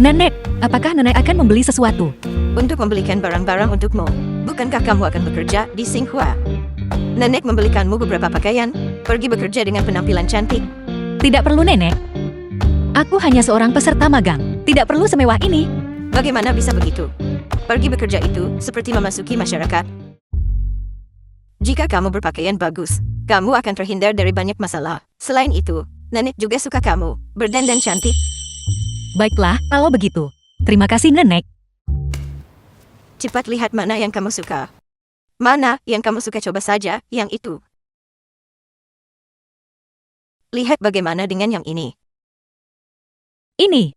Nenek, apakah nenek akan membeli sesuatu? Untuk membelikan barang-barang untukmu. Bukankah kamu akan bekerja di Xinhua? Nenek membelikanmu beberapa pakaian, pergi bekerja dengan penampilan cantik. Tidak perlu nenek. Aku hanya seorang peserta magang. Tidak perlu semewah ini. Bagaimana bisa begitu? Pergi bekerja itu seperti memasuki masyarakat. Jika kamu berpakaian bagus, kamu akan terhindar dari banyak masalah. Selain itu, nenek juga suka kamu berdandan cantik. Baiklah, kalau begitu. Terima kasih nenek. Cepat lihat mana yang kamu suka. Mana yang kamu suka, coba saja yang itu. Lihat bagaimana dengan yang ini. Ini.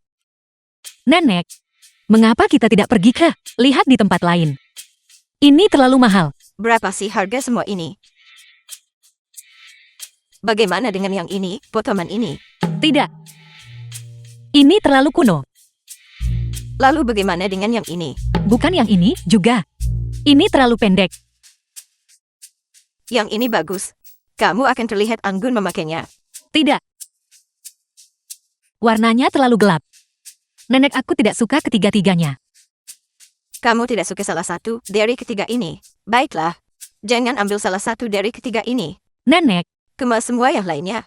Nenek, mengapa kita tidak pergi ke lihat di tempat lain? Ini terlalu mahal. Berapa sih harga semua ini? Bagaimana dengan yang ini, potongan ini? Tidak. Ini terlalu kuno. Lalu bagaimana dengan yang ini? Bukan yang ini juga. Ini terlalu pendek. Yang ini bagus. Kamu akan terlihat anggun memakainya. Tidak. Warnanya terlalu gelap. Nenek, aku tidak suka ketiga-tiganya. Kamu tidak suka salah satu dari ketiga ini. Baiklah. Jangan ambil salah satu dari ketiga ini. Nenek, Kemas semua yang lainnya.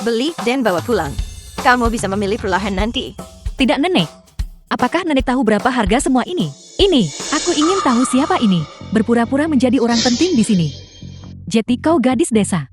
Beli dan bawa pulang. Kamu bisa memilih perlahan nanti. tidak nenek. Apakah nenek tahu berapa harga semua ini? Ini, aku ingin tahu siapa ini. Berpura-pura menjadi orang penting di sini. Jeti, kau gadis desa.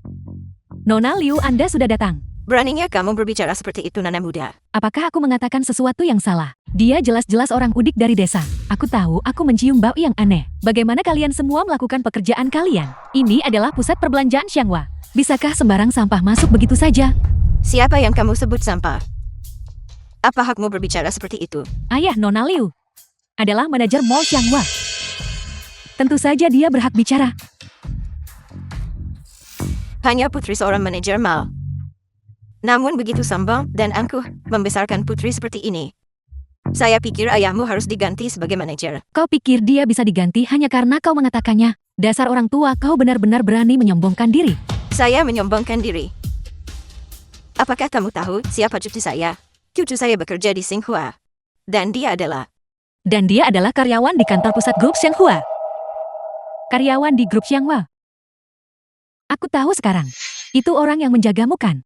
Nona Liu, Anda sudah datang. Beraninya kamu berbicara seperti itu, Nana muda. Apakah aku mengatakan sesuatu yang salah? Dia jelas-jelas orang udik dari desa. Aku tahu aku mencium bau yang aneh. Bagaimana kalian semua melakukan pekerjaan kalian? Ini adalah pusat perbelanjaan Xianghua. Bisakah sembarang sampah masuk begitu saja? Siapa yang kamu sebut sampah? Apa hakmu berbicara seperti itu? Ayah Nona Liu adalah manajer Mall Xianghua. Tentu saja dia berhak bicara. Hanya putri seorang manajer mall. Namun begitu sombong dan angkuh membesarkan putri seperti ini. Saya pikir ayahmu harus diganti sebagai manajer. Kau pikir dia bisa diganti hanya karena kau mengatakannya? Dasar orang tua, kau benar-benar berani menyombongkan diri. Saya menyombongkan diri. Apakah kamu tahu siapa cucu saya? Cucu saya bekerja di Xinhua. Dan dia adalah karyawan di kantor pusat grup Xianghua. Karyawan di grup Xianghua. Aku tahu sekarang. Itu orang yang menjagamu kan?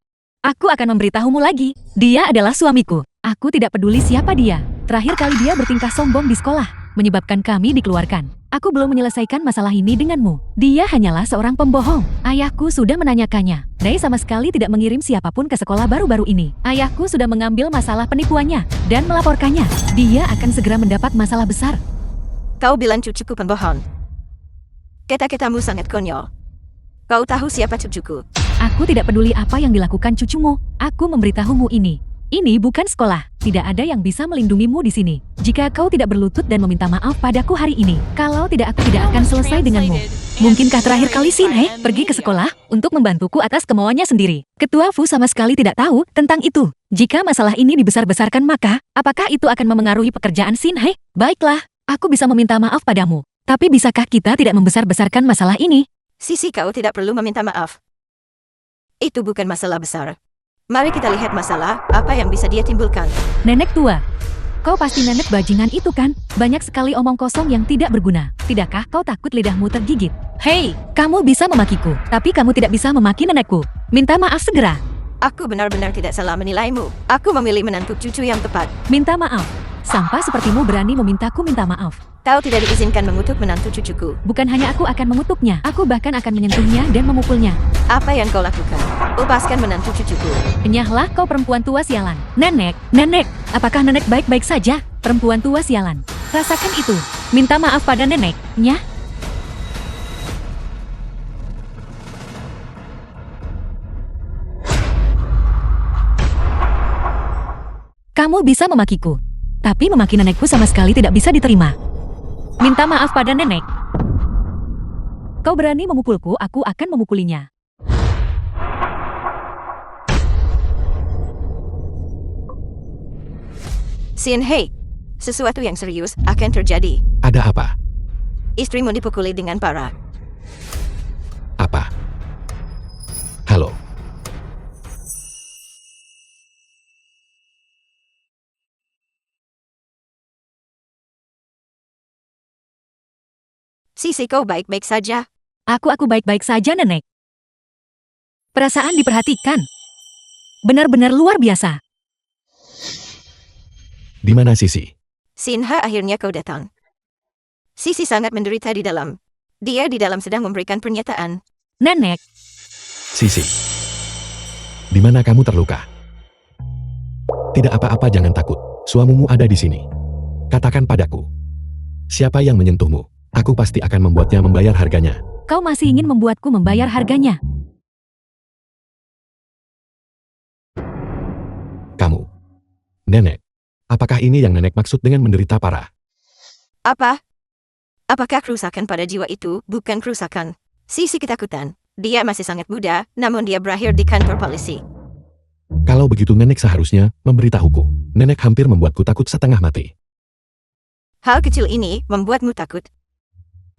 Aku akan memberitahumu lagi. Dia adalah suamiku. Aku tidak peduli siapa dia. Terakhir kali dia bertingkah sombong di sekolah, menyebabkan kami dikeluarkan. Aku belum menyelesaikan masalah ini denganmu. Dia hanyalah seorang pembohong. Ayahku sudah menanyakannya. Ray sama sekali tidak mengirim siapapun ke sekolah baru-baru ini. Ayahku sudah mengambil masalah penipuannya dan melaporkannya. Dia akan segera mendapat masalah besar. Kau bilang cucuku pembohong. Kata-katamu sangat konyol. Kau tahu siapa cucuku? Aku tidak peduli apa yang dilakukan cucumu. Aku memberitahumu ini. Ini bukan sekolah. Tidak ada yang bisa melindungimu di sini. Jika kau tidak berlutut dan meminta maaf padaku hari ini, kalau tidak, aku tidak akan selesai denganmu. Mungkinkah terakhir kali Xinhe pergi ke sekolah untuk membantuku atas kemauannya sendiri? Ketua Fu sama sekali tidak tahu tentang itu. Jika masalah ini dibesar-besarkan, maka apakah itu akan memengaruhi pekerjaan Xinhe? Baiklah, aku bisa meminta maaf padamu. Tapi bisakah kita tidak membesar-besarkan masalah ini? Sisi, kau tidak perlu meminta maaf. Itu bukan masalah besar. Mari kita lihat masalah apa yang bisa dia timbulkan. Nenek tua, kau pasti nenek bajingan itu kan? Banyak sekali omong kosong yang tidak berguna. Tidakkah kau takut lidahmu tergigit? Hei, kamu bisa memakiku, tapi kamu tidak bisa memaki nenekku. Minta maaf segera. Aku benar-benar tidak salah menilaimu. Aku memilih menantu cucu yang tepat. Minta maaf. Sampah sepertimu berani memintaku minta maaf. Kau tidak diizinkan mengutuk menantu cucuku. Bukan hanya aku akan mengutuknya, aku bahkan akan menyentuhnya dan memukulnya. Apa yang kau lakukan? Lepaskan menantu cucuku. Enyahlah kau perempuan tua sialan. Nenek, apakah nenek baik-baik saja? Perempuan tua sialan. Rasakan itu. Minta maaf pada nenek, nyah. Kamu bisa memakiku, tapi memaki nenekku sama sekali tidak bisa diterima. Minta maaf pada nenek. Kau berani memukulku, aku akan memukulinya. Xinhe, sesuatu yang serius akan terjadi. Ada apa? Istrimu dipukuli dengan parah. Apa? Halo. Sisi kau baik-baik saja. Aku baik-baik saja, Nenek. Perasaan diperhatikan. Benar-benar luar biasa. Di mana Sisi? Sinha, akhirnya kau datang. Sisi sangat menderita di dalam. Dia di dalam sedang memberikan pernyataan. Nenek, Sisi. Di mana kamu terluka? Tidak apa-apa, jangan takut. Suamimu ada di sini. Katakan padaku. Siapa yang menyentuhmu? Aku pasti akan membuatnya membayar harganya. kau masih ingin membuatku membayar harganya. Kamu. Nenek. Apakah ini yang nenek maksud dengan menderita parah? Apa? Apakah kerusakan pada jiwa itu bukan kerusakan? Sisi ketakutan. Dia masih sangat muda, namun dia berakhir di kantor polisi. Kalau begitu nenek seharusnya memberitahuku. Nenek hampir membuatku takut setengah mati. Hal kecil ini membuatmu takut.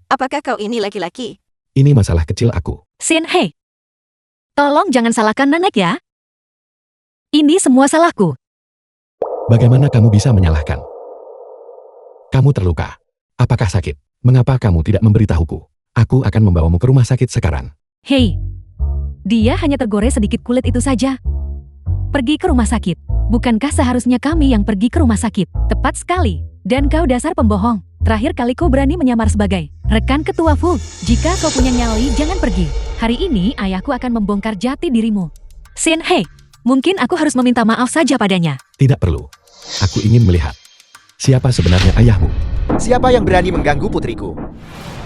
Apakah kau ini laki-laki? Ini masalah kecil aku. Sin Hei, tolong jangan salahkan Nenek ya. Ini semua salahku. Bagaimana kamu bisa menyalahkan? Kamu terluka. Apakah sakit? Mengapa kamu tidak memberitahuku? Aku akan membawamu ke rumah sakit sekarang. Hei, dia hanya tergores sedikit kulit itu saja. Pergi ke rumah sakit. Bukankah seharusnya kami yang pergi ke rumah sakit? Tepat sekali. Dan kau dasar pembohong. Terakhir kali kau berani menyamar sebagai rekan ketua Fu. Jika kau punya nyali, jangan pergi. Hari ini ayahku akan membongkar jati dirimu. Sin Hei, mungkin aku harus meminta maaf saja padanya. Tidak perlu. Aku ingin melihat. Siapa sebenarnya ayahmu? Siapa yang berani mengganggu putriku?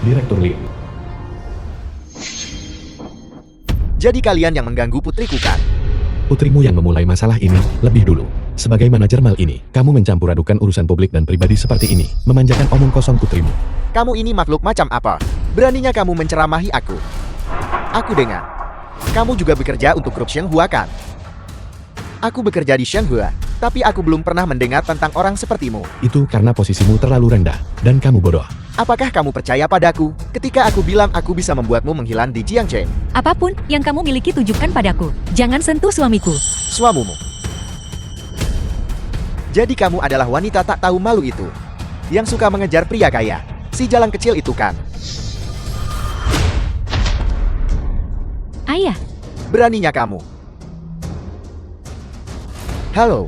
Direktur Lee. Jadi kalian yang mengganggu putriku kan? Putrimu yang memulai masalah ini lebih dulu. Sebagai manajer mal ini, kamu mencampur adukan urusan publik dan pribadi seperti ini, memanjakan omong kosong putrimu. Kamu ini makhluk macam apa? Beraninya kamu menceramahi aku. Aku dengar. Kamu juga bekerja untuk grup Shenghua kan? Aku bekerja di Shenghua, tapi aku belum pernah mendengar tentang orang sepertimu. Itu karena posisimu terlalu rendah, dan kamu bodoh. Apakah kamu percaya padaku ketika aku bilang aku bisa membuatmu menghilang di Jiangcheng? Apapun yang kamu miliki tunjukkan padaku. Jangan sentuh suamiku. Suamimu. Jadi kamu adalah wanita tak tahu malu itu, yang suka mengejar pria kaya, si jalan kecil itu kan? Ayah, Beraninya kamu. Halo.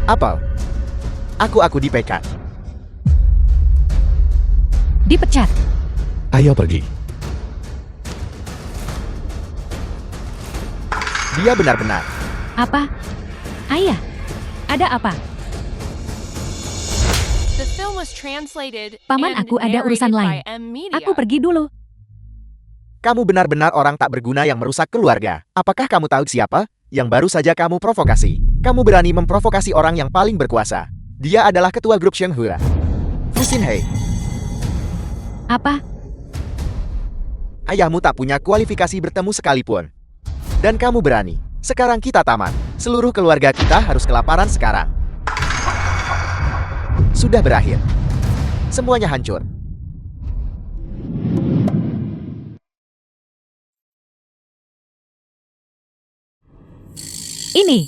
Apel. Aku dipecat. dipecat. Ayo pergi. Dia benar-benar. Apa? Ayah, ada apa? The film was translated Paman, and aku ada urusan narrated lain. by M Media. Aku pergi dulu. Kamu benar-benar orang tak berguna yang merusak keluarga. Apakah kamu tahu siapa yang baru saja kamu provokasi? Kamu berani memprovokasi orang yang paling berkuasa. Dia adalah ketua grup Shenghua, Fu Xinhei. Apa? Ayahmu tak punya kualifikasi bertemu sekalipun. Dan kamu berani. Sekarang kita tamat. Seluruh keluarga kita harus kelaparan sekarang. Sudah berakhir. Semuanya hancur. Ini.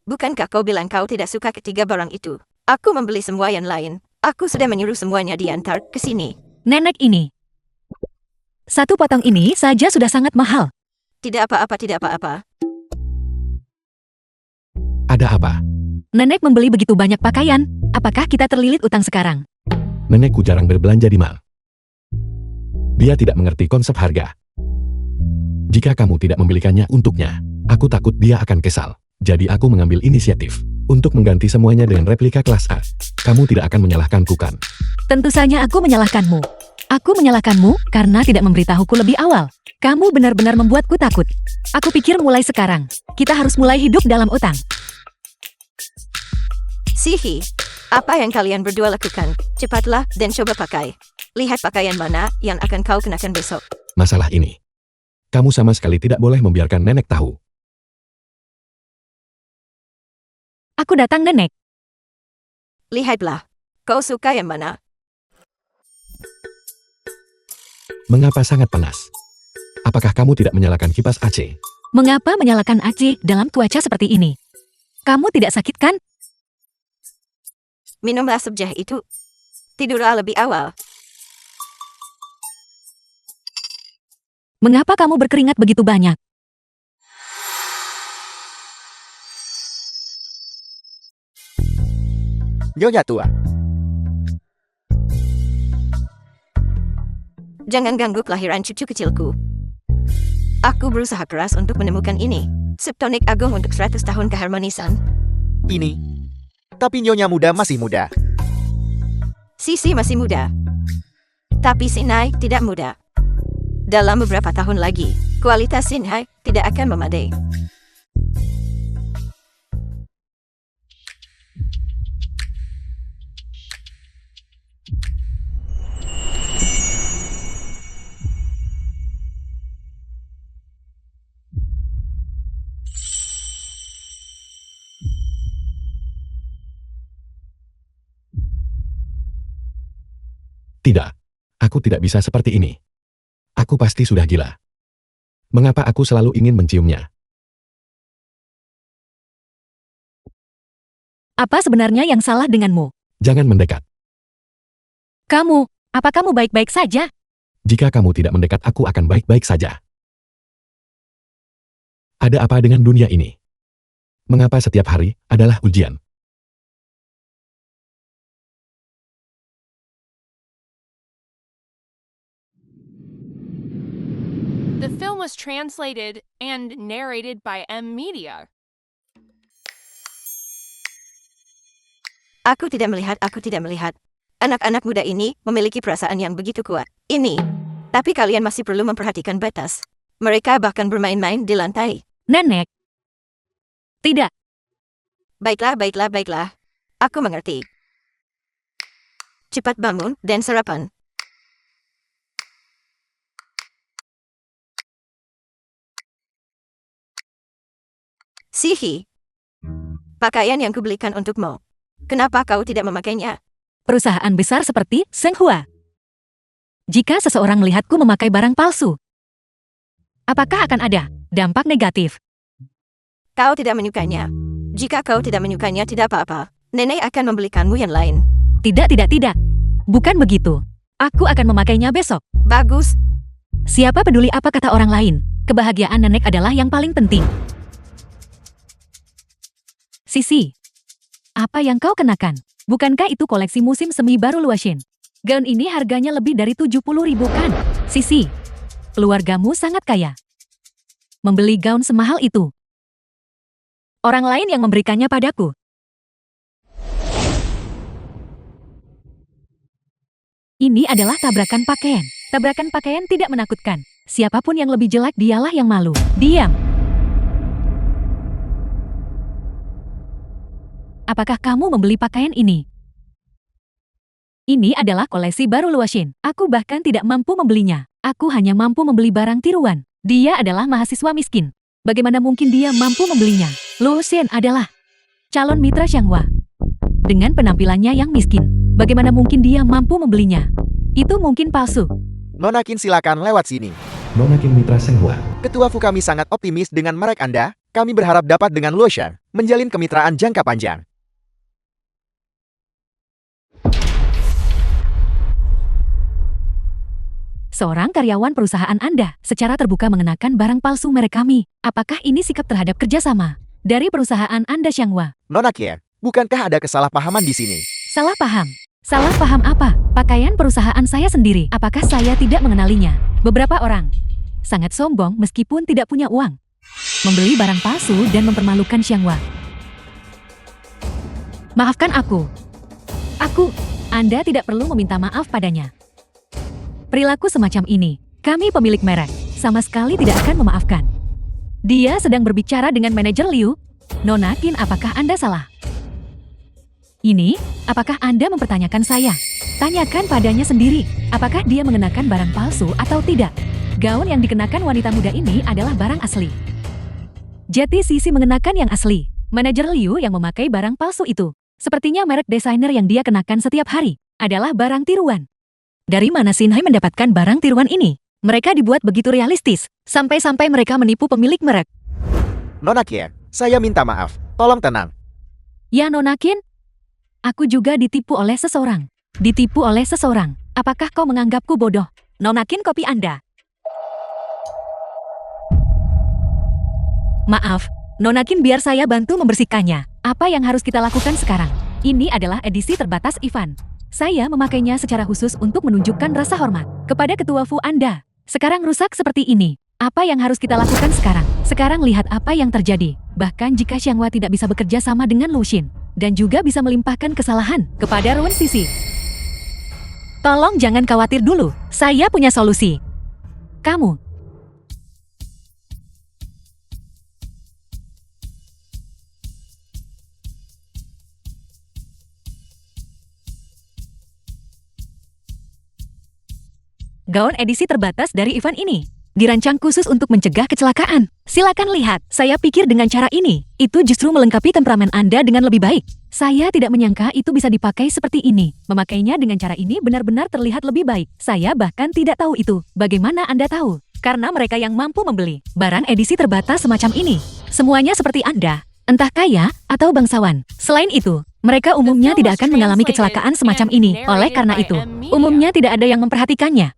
Bukankah kau bilang kau tidak suka ketiga barang itu? Aku membeli semua yang lain. Aku sudah menyuruh semuanya diantar ke sini. Nenek ini. Satu potong ini saja sudah sangat mahal. Tidak apa-apa, tidak apa-apa. Ada apa? Nenek membeli begitu banyak pakaian. Apakah kita terlilit utang sekarang? Nenekku jarang berbelanja di mal. Dia tidak mengerti konsep harga. Jika kamu tidak membelikannya untuknya, aku takut dia akan kesal. Jadi aku mengambil inisiatif untuk mengganti semuanya dengan replika kelas A. Kamu tidak akan menyalahkanku kan? Tentu saja aku menyalahkanmu. Aku menyalahkanmu karena tidak memberitahuku lebih awal. Kamu benar-benar membuatku takut. Aku pikir mulai sekarang, kita harus mulai hidup dalam utang. Sihi, apa yang kalian berdua lakukan? Cepatlah dan coba pakai. Lihat pakaian mana yang akan kau kenakan besok. Masalah ini. Kamu sama sekali tidak boleh membiarkan nenek tahu. Aku datang, Nenek. Lihatlah. Kau suka yang mana? Mengapa sangat panas? Apakah kamu tidak menyalakan kipas AC? Mengapa menyalakan AC dalam cuaca seperti ini? Kamu tidak sakit kan? Minumlah sup jahe itu. Tidurlah lebih awal. Mengapa kamu berkeringat begitu banyak? Nyonya tua, Jangan ganggu kelahiran cucu kecilku. Aku berusaha keras untuk menemukan ini. Septonik agung untuk 100 tahun keharmonisan. ini. Tapi Nyonya muda masih muda. Sisi masih muda. Tapi Sinai tidak muda. Dalam beberapa tahun lagi, kualitas Sinai tidak akan memadai. Tidak. Aku tidak bisa seperti ini. Aku pasti sudah gila. Mengapa aku selalu ingin menciumnya? Apa sebenarnya yang salah denganmu? Jangan mendekat. Kamu, apa kamu baik-baik saja? Jika kamu tidak mendekat, aku akan baik-baik saja. Ada apa dengan dunia ini? Mengapa setiap hari adalah ujian? The film was translated and narrated by M Media. Aku tidak melihat. Anak-anak muda ini memiliki perasaan yang begitu kuat. Ini. Tapi kalian masih perlu memperhatikan batas. Mereka bahkan bermain-main di lantai. Nenek. Tidak. Baiklah. Aku mengerti. Cepat bangun dan sarapan. Sihi. Pakaian yang kubelikan untukmu. Kenapa kau tidak memakainya? Perusahaan besar seperti Shenghua. Jika seseorang melihatku memakai barang palsu, apakah akan ada dampak negatif? Kau tidak menyukainya. Jika kau tidak menyukainya, tidak apa-apa. Nenek akan membelikanmu yang lain. Tidak. Bukan begitu. Aku akan memakainya besok. Bagus. Siapa peduli apa kata orang lain? Kebahagiaan nenek adalah yang paling penting. Sisi, apa yang kau kenakan? Bukankah itu koleksi musim semi baru Luoxin? Gaun ini harganya lebih dari 70.000 kan? Sisi, keluargamu sangat kaya. Membeli gaun semahal itu. Orang lain yang memberikannya padaku. Ini adalah tabrakan pakaian. Tabrakan pakaian tidak menakutkan. Siapapun yang lebih jelek dialah yang malu. Diam. Apakah kamu membeli pakaian ini? Ini adalah koleksi baru Luoxin. Aku bahkan tidak mampu membelinya. Aku hanya mampu membeli barang tiruan. Dia adalah mahasiswa miskin. Bagaimana mungkin dia mampu membelinya? Luoxin adalah calon mitra Shenghua. Dengan penampilannya yang miskin, bagaimana mungkin dia mampu membelinya? Itu mungkin palsu. Nona Qin silakan lewat sini. Nona Qin mitra Shenghua. Ketua Fu kami sangat optimis dengan merek Anda. Kami berharap dapat dengan Luoxin menjalin kemitraan jangka panjang. Seorang karyawan perusahaan Anda secara terbuka mengenakan barang palsu merek kami. Apakah ini sikap terhadap kerjasama dari perusahaan Anda Shenghua? Nona Qin, bukankah ada kesalahpahaman di sini? Salah paham. Salah paham apa? Pakaian perusahaan saya sendiri. Apakah saya tidak mengenalinya? Beberapa orang sangat sombong meskipun tidak punya uang. Membeli barang palsu dan mempermalukan Shenghua. Maafkan aku. Anda tidak perlu meminta maaf padanya. Perilaku semacam ini, kami pemilik merek, sama sekali tidak akan memaafkan. Dia sedang berbicara dengan manajer Liu. Nona Qin, apakah Anda salah? Ini, apakah Anda mempertanyakan saya? Tanyakan padanya sendiri, apakah dia mengenakan barang palsu atau tidak? Gaun yang dikenakan wanita muda ini adalah barang asli. Jati Sisi mengenakan yang asli. Manajer Liu yang memakai barang palsu itu. Sepertinya merek desainer yang dia kenakan setiap hari adalah barang tiruan. Dari mana Sinhai mendapatkan barang tiruan ini? Mereka dibuat begitu realistis, sampai-sampai mereka menipu pemilik merek. Nona Qin, saya minta maaf. Tolong tenang. Ya Nona Qin, aku juga ditipu oleh seseorang. Ditipu oleh seseorang. Apakah kau menganggapku bodoh? Nonakin kopi Anda. Maaf, Nonakin biar saya bantu membersihkannya. Apa yang harus kita lakukan sekarang? Ini adalah edisi terbatas event. Saya memakainya secara khusus untuk menunjukkan rasa hormat kepada ketua Fu Anda. Sekarang rusak seperti ini. Apa yang harus kita lakukan sekarang? Sekarang lihat apa yang terjadi. Bahkan jika Xianghua tidak bisa bekerja sama dengan Lu Xin, dan juga bisa melimpahkan kesalahan kepada Ruan Sisi. Tolong jangan khawatir dulu, saya punya solusi. Kamu gaun edisi terbatas dari event ini dirancang khusus untuk mencegah kecelakaan. Silakan lihat, saya pikir dengan cara ini, itu justru melengkapi temperamen Anda dengan lebih baik. Saya tidak menyangka itu bisa dipakai seperti ini. Memakainya dengan cara ini benar-benar terlihat lebih baik. Saya bahkan tidak tahu itu. Bagaimana Anda tahu? Karena mereka yang mampu membeli barang edisi terbatas semacam ini. Semuanya seperti Anda, entah kaya atau bangsawan. Selain itu, mereka umumnya tidak akan mengalami kecelakaan semacam ini. Oleh karena itu, umumnya tidak ada yang memperhatikannya.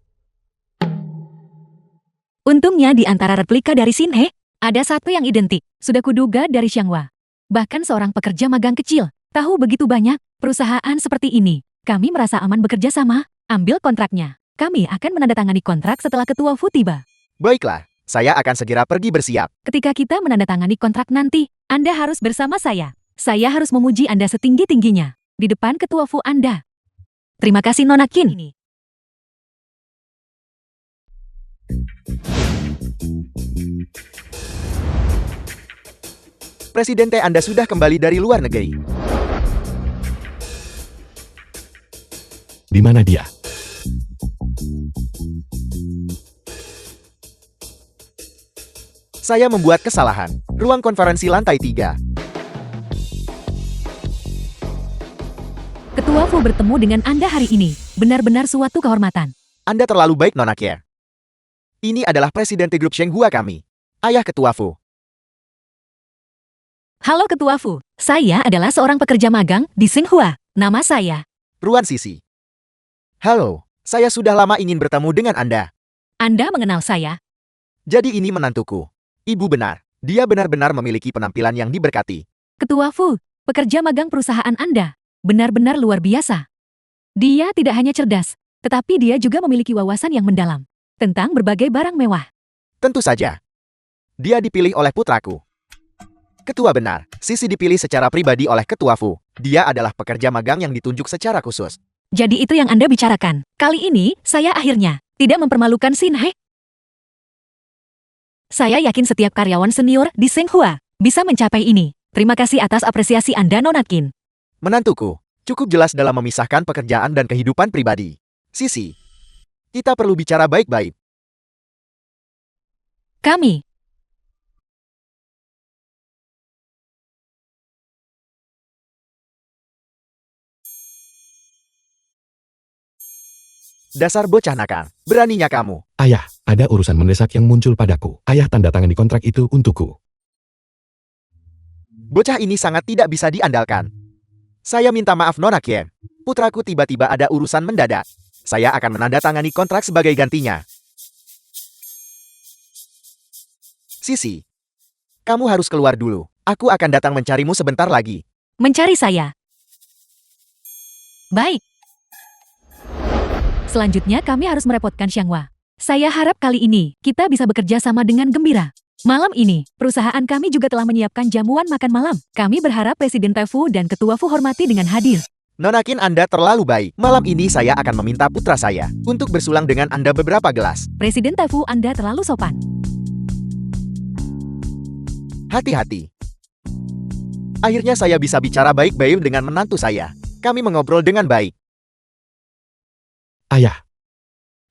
Untungnya di antara replika dari Xinhe, ada satu yang identik, sudah kuduga dari Xianghua. Bahkan seorang pekerja magang kecil, tahu begitu banyak perusahaan seperti ini. Kami merasa aman bekerja sama, ambil kontraknya. Kami akan menandatangani kontrak setelah ketua Fu tiba. Baiklah, saya akan segera pergi bersiap. Ketika kita menandatangani kontrak nanti, Anda harus bersama saya. Saya harus memuji Anda setinggi-tingginya di depan ketua Fu Anda. Terima kasih Nona Qin. Presidente Anda sudah kembali dari luar negeri. Di mana dia? Saya membuat kesalahan. Ruang konferensi lantai 3. Ketua Fu bertemu dengan Anda hari ini. Benar-benar suatu kehormatan. Anda terlalu baik, Nona Kier. Ini adalah Presidente Grup Shenghua kami. Ayah Ketua Fu. Halo Ketua Fu, saya adalah seorang pekerja magang di Xinhua. Nama saya Ruan Sisi. Halo, saya sudah lama ingin bertemu dengan Anda. Anda mengenal saya? Jadi ini menantuku. Ibu benar, dia benar-benar memiliki penampilan yang diberkati. Ketua Fu, pekerja magang perusahaan Anda benar-benar luar biasa. Dia tidak hanya cerdas, tetapi dia juga memiliki wawasan yang mendalam tentang berbagai barang mewah. Tentu saja. Dia dipilih oleh putraku. Ketua benar, Sisi dipilih secara pribadi oleh Ketua Fu. Dia adalah pekerja magang yang ditunjuk secara khusus. Jadi itu yang Anda bicarakan. Kali ini, saya akhirnya tidak mempermalukan Xinhe. Saya yakin setiap karyawan senior di Xinhua bisa mencapai ini. Terima kasih atas apresiasi Anda, Nona Qin. Menantuku, cukup jelas dalam memisahkan pekerjaan dan kehidupan pribadi. Sisi, kita perlu bicara baik-baik. Kami Dasar bocah nakal, beraninya kamu. Ayah, ada urusan mendesak yang muncul padaku. Ayah tanda tangan di kontrak itu untukku. Bocah ini sangat tidak bisa diandalkan. Saya minta maaf Nona Kiem. Putraku tiba-tiba ada urusan mendadak. Saya akan menandatangani kontrak sebagai gantinya. Sisi, kamu harus keluar dulu. Aku akan datang mencarimu sebentar lagi. mencari saya. Baik. Selanjutnya kami harus merepotkan Xianghua. Saya harap kali ini kita bisa bekerja sama dengan gembira. Malam ini, perusahaan kami juga telah menyiapkan jamuan makan malam. Kami berharap Presiden Fu dan Ketua Fu hormati dengan hadir. Nona Qin, Anda terlalu baik. Malam ini saya akan meminta putra saya untuk bersulang dengan Anda beberapa gelas. Presiden Fu Anda terlalu sopan. Hati-hati. Akhirnya saya bisa bicara baik-baik dengan menantu saya. Kami mengobrol dengan baik.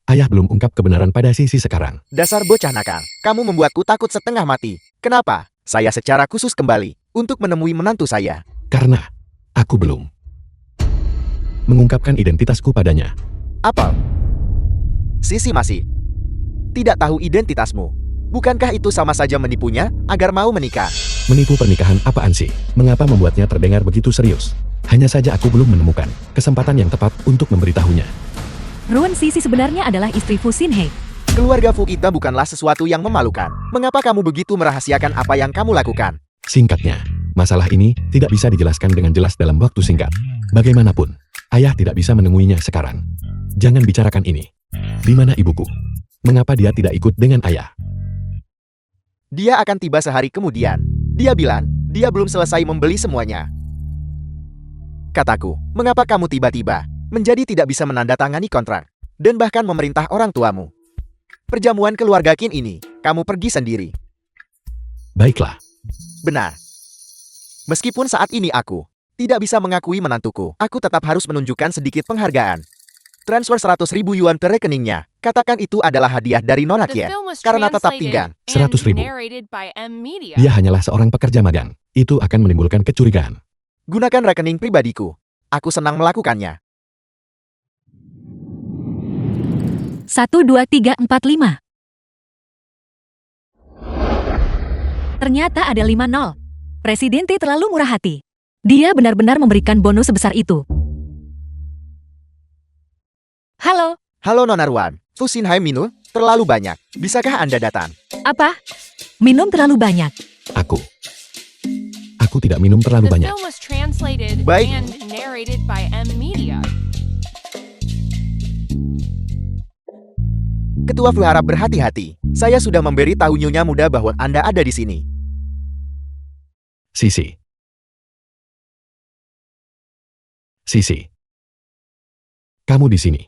Ayah belum ungkap kebenaran pada Sisi sekarang. Dasar bocah nakal, kamu membuatku takut setengah mati. Kenapa? Saya secara khusus kembali untuk menemui menantu saya. Karena aku belum mengungkapkan identitasku padanya. Apa? Sisi masih tidak tahu identitasmu. Bukankah itu sama saja menipunya agar mau menikah? Menipu pernikahan apaan sih? Mengapa membuatnya terdengar begitu serius? Hanya saja aku belum menemukan kesempatan yang tepat untuk memberitahunya. Ruan Sisi sebenarnya adalah istri Fu Xinhe. Keluarga Fu kita bukanlah sesuatu yang memalukan. Mengapa kamu begitu merahasiakan apa yang kamu lakukan? Singkatnya, masalah ini tidak bisa dijelaskan dengan jelas dalam waktu singkat. Bagaimanapun, ayah tidak bisa menemuinya sekarang. Jangan bicarakan ini. Di mana ibuku? Mengapa dia tidak ikut dengan ayah? Dia akan tiba sehari kemudian. Dia bilang, dia belum selesai membeli semuanya. Kataku, mengapa kamu tiba-tiba menjadi tidak bisa menandatangani kontrak dan bahkan memerintah orang tuamu? Perjamuan keluarga Qin ini, kamu pergi sendiri. Baiklah, Benar. Meskipun saat ini aku tidak bisa mengakui menantuku, aku tetap harus menunjukkan sedikit penghargaan. Transfer 100.000 yuan ke rekeningnya. Katakan itu adalah hadiah dari Nona The Qian. film was Karena tetap translated tinggal. 100.000. and narrated by M Media. dia hanyalah seorang pekerja magang. Itu akan menimbulkan kecurigaan. Gunakan rekening pribadiku. Aku senang melakukannya. 1, 2, 3, 4, 5. Ternyata ada 5-0. Presiden T terlalu murah hati. Dia benar-benar memberikan bonus sebesar itu. Halo, Halo Nona Ruan, Fu Xinhai minum terlalu banyak. Bisakah Anda datang? apa? Minum terlalu banyak. Aku tidak minum terlalu The banyak. film was translated Baik. and narrated by M Media. Ketua Fu harap berhati-hati. Saya sudah memberi tahu Nyonya Muda bahwa Anda ada di sini. Sisi. Kamu di sini.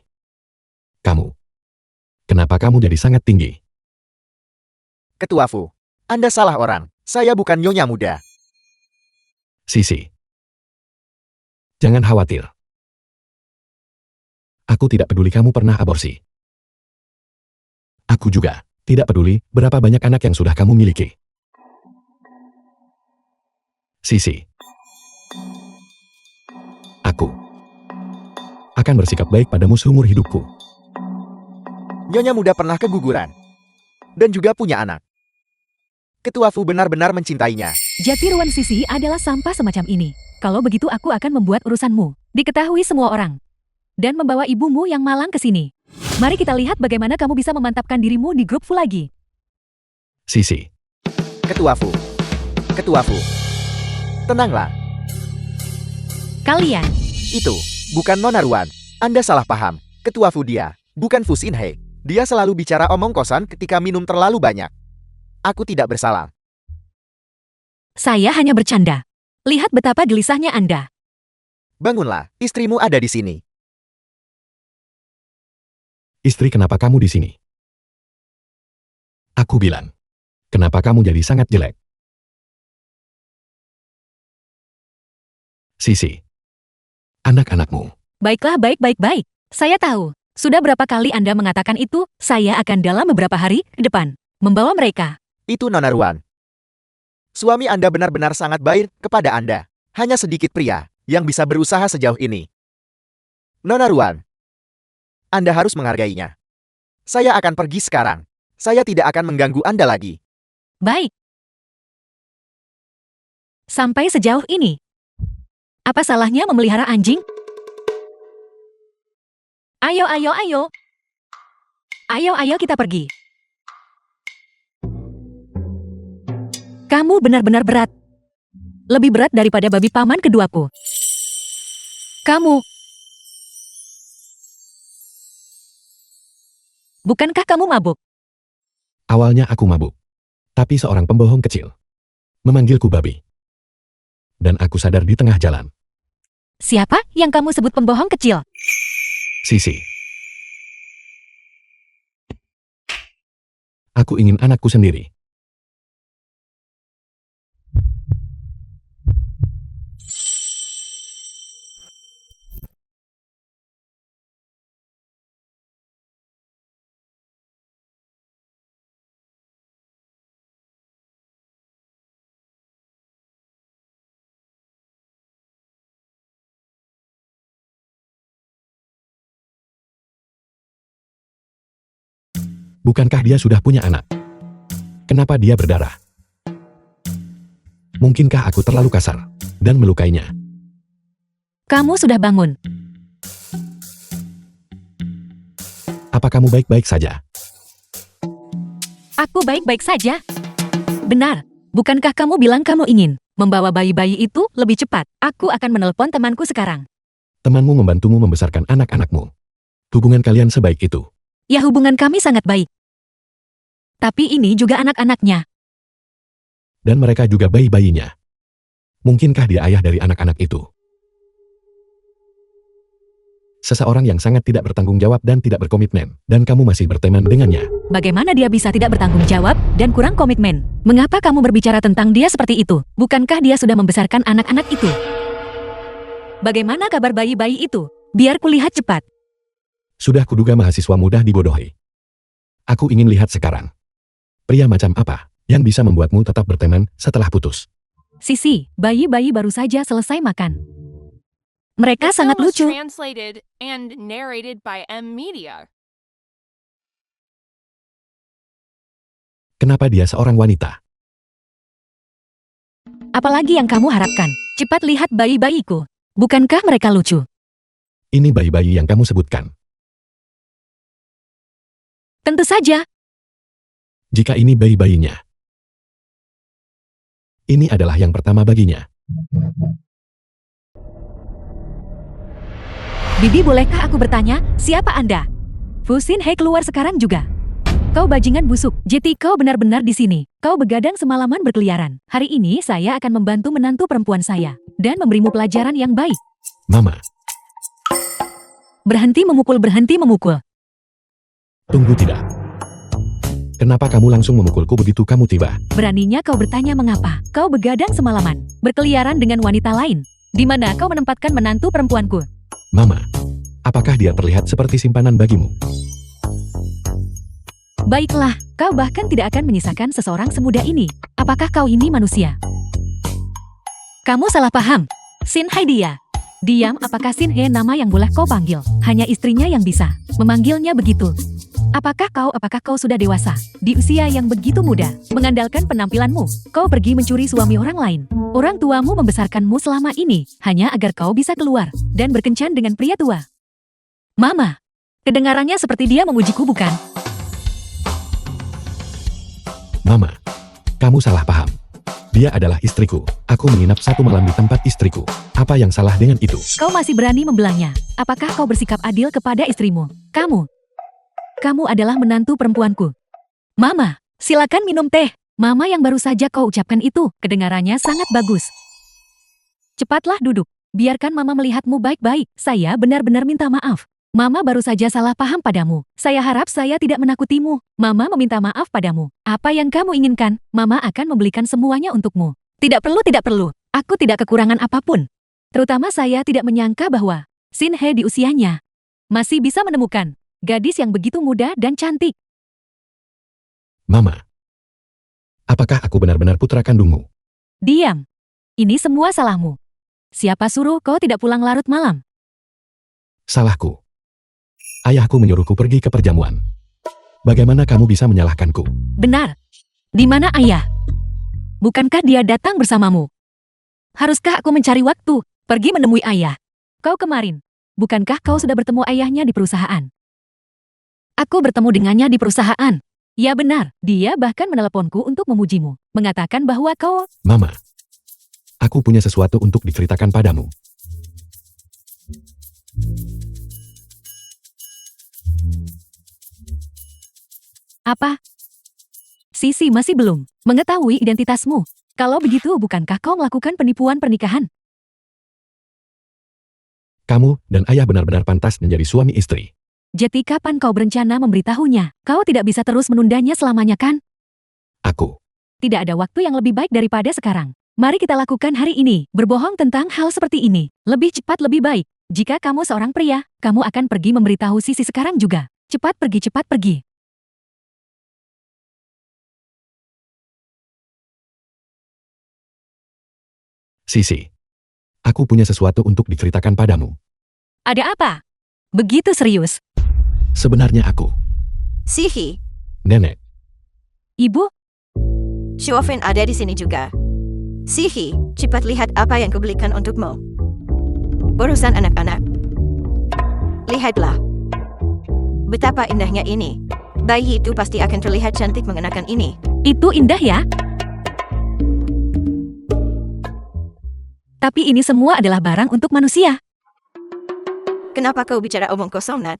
Kenapa kamu jadi sangat tinggi? Ketua Fu, Anda salah orang. Saya bukan Nyonya Muda. Sisi. Jangan khawatir. Aku tidak peduli kamu pernah aborsi. Aku juga tidak peduli berapa banyak anak yang sudah kamu miliki. Sisi. Aku akan bersikap baik padamu seumur hidupku. Nyonya Muda pernah keguguran. Dan juga punya anak. Ketua Fu benar-benar mencintainya. Jati Ruan Sisi adalah sampah semacam ini. Kalau begitu aku akan membuat urusanmu diketahui semua orang. Dan membawa ibumu yang malang ke sini. Mari kita lihat bagaimana kamu bisa memantapkan dirimu di grup Fu lagi. Sisi. Ketua Fu. Tenanglah. Kalian, Itu bukan Nona Ruan. Anda salah paham. Ketua Fu dia, bukan Fu Xinhai. Dia selalu bicara omong kosan ketika minum terlalu banyak. Aku tidak bersalah. saya hanya bercanda. Lihat betapa gelisahnya Anda. Bangunlah, istrimu ada di sini. Istri, kenapa kamu di sini? Aku bilang, kenapa kamu jadi sangat jelek? Sisi. Anak-anakmu. Baiklah, baik. Saya tahu. Sudah berapa kali Anda mengatakan itu, saya akan dalam beberapa hari ke depan membawa mereka. Itu Nona Ruan. Suami Anda benar-benar sangat baik kepada Anda. Hanya sedikit pria yang bisa berusaha sejauh ini. Nona Ruan, Anda harus menghargainya. Saya akan pergi sekarang. Saya tidak akan mengganggu Anda lagi. Baik. Sampai sejauh ini. Apa salahnya memelihara anjing? Ayo. Ayo kita pergi. Kamu benar-benar berat. Lebih berat daripada babi paman keduaku. Kamu. Bukankah kamu mabuk? Awalnya aku mabuk. Tapi seorang pembohong kecil memanggilku babi. Dan aku sadar di tengah jalan. Siapa yang kamu sebut pembohong kecil? Sisi. Aku ingin anakku sendiri. Bukankah dia sudah punya anak? Kenapa dia berdarah? Mungkinkah aku terlalu kasar dan melukainya? Kamu sudah bangun. Apa kamu baik-baik saja? Aku baik-baik saja. Benar, bukankah kamu bilang kamu ingin membawa bayi-bayi itu lebih cepat? Aku akan menelpon temanku sekarang. Temanmu membantumu membesarkan anak-anakmu. Hubungan kalian sebaik itu. Ya, hubungan kami sangat baik. Tapi ini juga anak-anaknya. Dan mereka juga bayi-bayinya. Mungkinkah dia ayah dari anak-anak itu? Seseorang yang sangat tidak bertanggung jawab dan tidak berkomitmen, dan kamu masih berteman dengannya. Bagaimana dia bisa tidak bertanggung jawab dan kurang komitmen? Mengapa kamu berbicara tentang dia seperti itu? Bukankah dia sudah membesarkan anak-anak itu? Bagaimana kabar bayi-bayi itu? Biar kulihat cepat. Sudah kuduga mahasiswa mudah dibodohi. Aku ingin lihat sekarang. Pria macam apa yang bisa membuatmu tetap berteman setelah putus? Sisi, bayi-bayi baru saja selesai makan. Mereka The sangat film was lucu. translated and narrated by M Media. Kenapa dia seorang wanita? Apalagi yang kamu harapkan? Cepat lihat bayi-bayiku. Bukankah mereka lucu? Ini bayi-bayi yang kamu sebutkan. Tentu saja. Jika ini bayi-bayinya. Ini adalah yang pertama baginya. Bibi, bolehkah aku bertanya, siapa Anda? Fusin Hei keluar sekarang juga. Kau bajingan busuk, Jeti, kau benar-benar di sini. Kau begadang semalaman berkeliaran. Hari ini saya akan membantu menantu perempuan saya dan memberimu pelajaran yang baik. Mama, Berhenti memukul, berhenti memukul. tunggu tidak. Kenapa kamu langsung memukulku begitu kamu tiba? Beraninya kau bertanya mengapa? Kau begadang semalaman, berkeliaran dengan wanita lain. Di mana kau menempatkan menantu perempuanku? Mama, apakah dia terlihat seperti simpanan bagimu? Baiklah, kau bahkan tidak akan menyisakan seseorang semudah ini. Apakah kau ini manusia? Kamu salah paham. Sin Hai dia. Diam, apakah Sin He nama yang boleh kau panggil? Hanya istrinya yang bisa memanggilnya begitu. Apakah kau sudah dewasa? Di usia yang begitu muda, mengandalkan penampilanmu, kau pergi mencuri suami orang lain. Orang tuamu membesarkanmu selama ini, hanya agar kau bisa keluar dan berkencan dengan pria tua. Mama, kedengarannya seperti dia memujiku, bukan? Mama, kamu salah paham. Dia adalah istriku. Aku menginap satu malam di tempat istriku. Apa yang salah dengan itu? Kau masih berani membelanya. Apakah kau bersikap adil kepada istrimu? Kamu adalah menantu perempuanku. Mama, silakan minum teh. Mama yang baru saja kau ucapkan itu, kedengarannya sangat bagus. Cepatlah duduk. Biarkan Mama melihatmu baik-baik. Saya benar-benar minta maaf. Mama baru saja salah paham padamu. Saya harap saya tidak menakutimu. Mama meminta maaf padamu. Apa yang kamu inginkan, Mama akan membelikan semuanya untukmu. Tidak perlu. Aku tidak kekurangan apapun. Terutama saya tidak menyangka bahwa Sin He di usianya masih bisa menemukan gadis yang begitu muda dan cantik. Mama, apakah aku benar-benar putra kandungmu? Diam. Ini semua salahmu. Siapa suruh kau tidak pulang larut malam? Salahku. Ayahku menyuruhku pergi ke perjamuan. Bagaimana kamu bisa menyalahkanku? Benar. Di mana ayah? Bukankah dia datang bersamamu? Haruskah aku mencari waktu, pergi menemui ayah? Kau kemarin, bukankah kau sudah bertemu ayahnya di perusahaan? Aku bertemu dengannya di perusahaan. Ya benar, dia bahkan meneleponku untuk memujimu, mengatakan bahwa kau... Mama, aku punya sesuatu untuk diceritakan padamu. Apa? Sisi masih belum mengetahui identitasmu. Kalau begitu, bukankah kau melakukan penipuan pernikahan? Kamu dan ayah benar-benar pantas menjadi suami istri. Jeti, kapan kau berencana memberitahunya? Kau tidak bisa terus menundanya selamanya, kan? Aku. Tidak ada waktu yang lebih baik daripada sekarang. Mari kita lakukan hari ini. Berbohong tentang hal seperti ini. Lebih cepat lebih baik. Jika kamu seorang pria, kamu akan pergi memberitahu Sisi sekarang juga. Cepat pergi. Sisi, aku punya sesuatu untuk diceritakan padamu. Ada apa? Begitu serius? Sebenarnya aku, Sihi, nenek, Ibu, Xiaofan ada di sini juga. Sihi, cepat lihat apa yang kubelikan untukmu. Urusan anak-anak. Lihatlah. Betapa indahnya ini. Bayi itu pasti akan terlihat cantik mengenakan ini. Itu indah ya? Tapi ini semua adalah barang untuk manusia. Kenapa kau bicara omong kosong, Nat?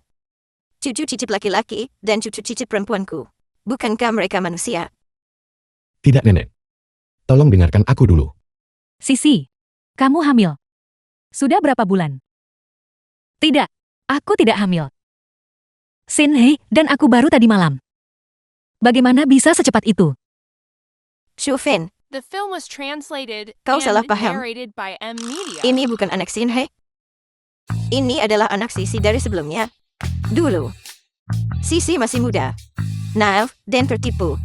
Cucu cicit laki-laki dan cucu cicit perempuanku. Bukankah mereka manusia? Tidak, Nenek. Tolong dengarkan aku dulu. Sisi, kamu hamil. Sudah berapa bulan? Tidak, aku tidak hamil. Shin Hei dan aku baru tadi malam. Bagaimana bisa secepat itu? Shufin, The film was translated Kau salah and paham. narrated by M Media. ini bukan anak Shin Hei. Ini adalah anak Sisi dari sebelumnya. Dulu. Sisi masih muda, naif, dan tertipu.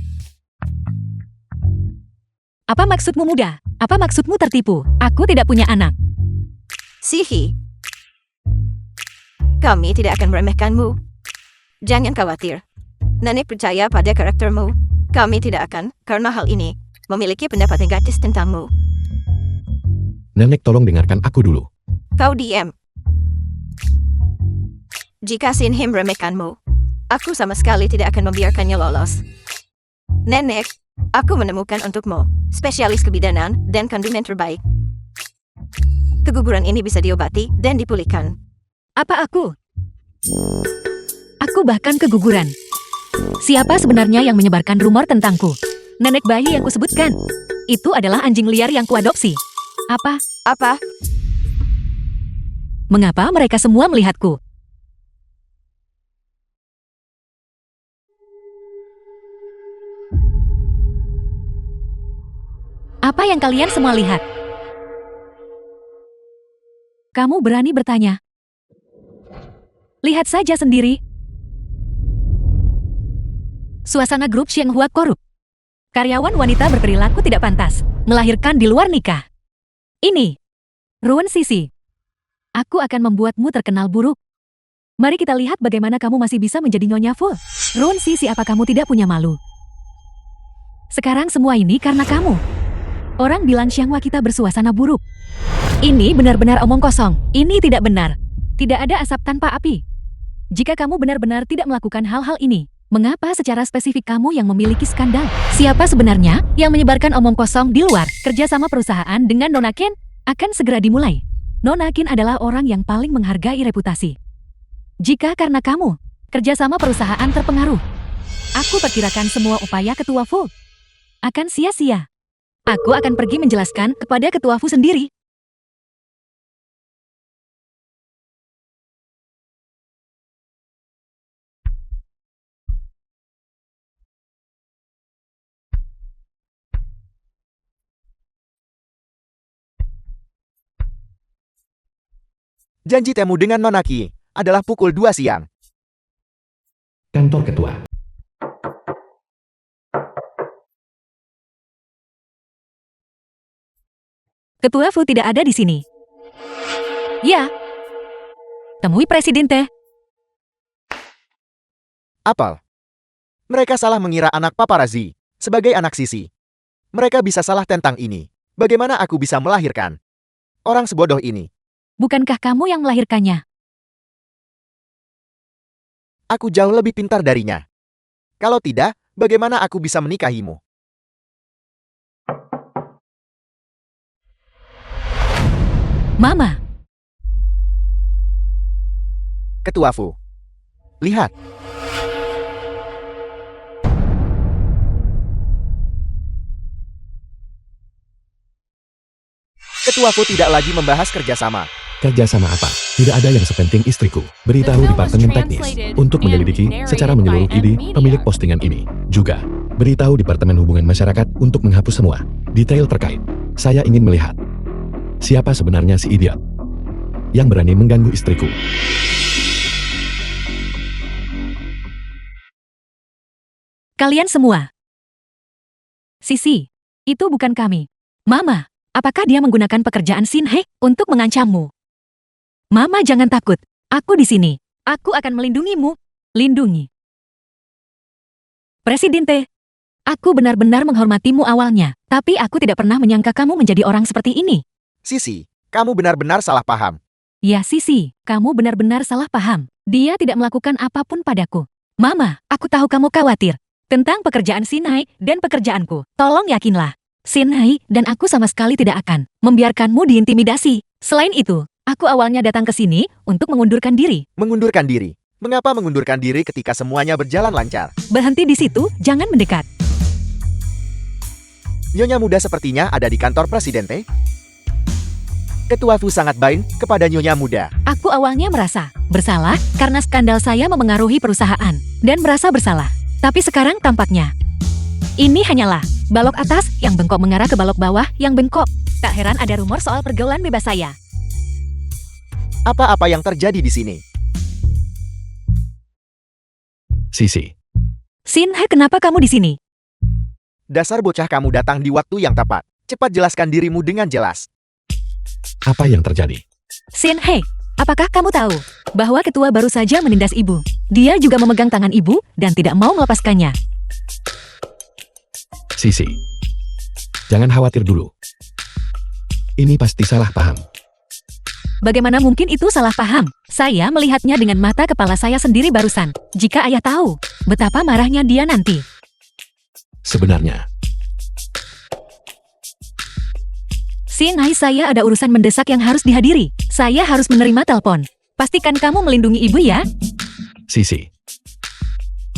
Apa maksudmu muda? Apa maksudmu tertipu? Aku tidak punya anak. Sihi. Kami tidak akan meremehkanmu. Jangan khawatir. Nenek percaya pada karaktermu. Kami tidak akan, karena hal ini, memiliki pendapat negatif tentangmu. Nenek tolong dengarkan aku dulu. Kau diam. Jika Shin Hei meremehkanmu, aku sama sekali tidak akan membiarkannya lolos. Nenek, aku menemukan untukmu spesialis kebidanan dan kandungan terbaik. Keguguran ini bisa diobati dan dipulihkan. Apa aku? Aku bahkan keguguran. Siapa sebenarnya yang menyebarkan rumor tentangku? Nenek bayi yang kusebutkan. Itu adalah anjing liar yang kuadopsi. Apa? Apa? Mengapa mereka semua melihatku? Apa yang kalian semua lihat? Kamu berani bertanya? Lihat saja sendiri. Suasana grup Xianghua korup. Karyawan wanita berperilaku tidak pantas, melahirkan di luar nikah. Ini, Ruan Sisi. Aku akan membuatmu terkenal buruk. Mari kita lihat bagaimana kamu masih bisa menjadi Nyonya Fu. Ruan Sisi, apa kamu tidak punya malu? Sekarang semua ini karena kamu. Orang bilang Xianghua kita bersuasana buruk. Ini benar-benar omong kosong. Ini tidak benar. Tidak ada asap tanpa api. Jika kamu benar-benar tidak melakukan hal-hal ini, mengapa secara spesifik kamu yang memiliki skandal? Siapa sebenarnya yang menyebarkan omong kosong di luar? Kerjasama perusahaan dengan Nona Ken akan segera dimulai. Nona Ken adalah orang yang paling menghargai reputasi. Jika karena kamu, kerjasama perusahaan terpengaruh, aku perkirakan semua upaya Ketua Fu akan sia-sia. Aku akan pergi menjelaskan kepada Ketua Fu sendiri. Janji temu dengan Nona Qi adalah pukul 2 siang. Kantor ketua. Ketua Fu tidak ada di sini. Ya. Temui Presiden Teh. Apel. Mereka salah mengira anak paparazi sebagai anak Sisi. Mereka bisa salah tentang ini. Bagaimana aku bisa melahirkan orang sebodoh ini? Bukankah kamu yang melahirkannya? Aku jauh lebih pintar darinya. Kalau tidak, bagaimana aku bisa menikahimu? Mama. Ketua Fu. Lihat. Ketua Fu tidak lagi membahas kerjasama. Kerjasama apa? Tidak ada yang sepenting istriku. Beritahu Departemen Teknis untuk menyelidiki secara menyeluruh ide pemilik postingan ini. Juga, beritahu Departemen Hubungan Masyarakat untuk menghapus semua detail terkait. Saya ingin melihat siapa sebenarnya si idiot yang berani mengganggu istriku. Kalian semua. Sisi, itu bukan kami. Mama, apakah dia menggunakan pekerjaan Shin Hei untuk mengancammu? Mama, jangan takut. Aku di sini. Aku akan melindungimu. Lindungi. Presiden Teh, aku benar-benar menghormatimu awalnya, tapi aku tidak pernah menyangka kamu menjadi orang seperti ini. Sisi, kamu benar-benar salah paham. Ya Sisi, kamu benar-benar salah paham. Dia tidak melakukan apapun padaku. Mama, aku tahu kamu khawatir tentang pekerjaan Sinai dan pekerjaanku. Tolong yakinlah, Sinai dan aku sama sekali tidak akan membiarkanmu diintimidasi. Selain itu, aku awalnya datang ke sini untuk mengundurkan diri. Mengundurkan diri. Mengapa mengundurkan diri ketika semuanya berjalan lancar? Berhenti di situ, jangan mendekat. Nyonya muda sepertinya ada di kantor Presidente. Ketua Fu sangat baik kepada Nyonya muda. Aku awalnya merasa bersalah karena skandal saya memengaruhi perusahaan dan merasa bersalah. Tapi sekarang tampaknya ini hanyalah balok atas yang bengkok mengarah ke balok bawah yang bengkok. Tak heran ada rumor soal pergaulan bebas saya. Apa-apa yang terjadi di sini? Sisi, Sinhe, kenapa kamu di sini? Dasar bocah, kamu datang di waktu yang tepat. Cepat jelaskan dirimu dengan jelas. apa yang terjadi? Sinhe, apakah kamu tahu bahwa ketua baru saja menindas ibu? Dia juga memegang tangan ibu dan tidak mau melepaskannya. Sisi, jangan khawatir dulu. Ini pasti salah paham. Bagaimana mungkin itu salah paham? Saya melihatnya dengan mata kepala saya sendiri barusan. Jika ayah tahu, betapa marahnya dia nanti. Sebenarnya, Sinai, saya ada urusan mendesak yang harus dihadiri. Saya harus menerima telepon. Pastikan kamu melindungi ibu ya. Sisi,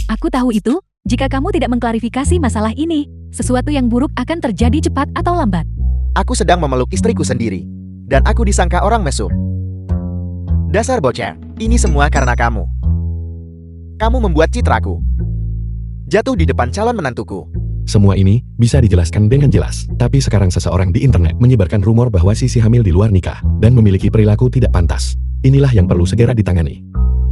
Aku tahu itu. Jika kamu tidak mengklarifikasi masalah ini, sesuatu yang buruk akan terjadi cepat atau lambat. Aku sedang memeluk istriku sendiri. Dan aku disangka orang mesum. Dasar bocah, ini semua karena kamu. Kamu membuat citraku jatuh di depan calon menantuku. semua ini bisa dijelaskan dengan jelas. Tapi sekarang seseorang di internet menyebarkan rumor bahwa Sisi hamil di luar nikah dan memiliki perilaku tidak pantas. Inilah yang perlu segera ditangani.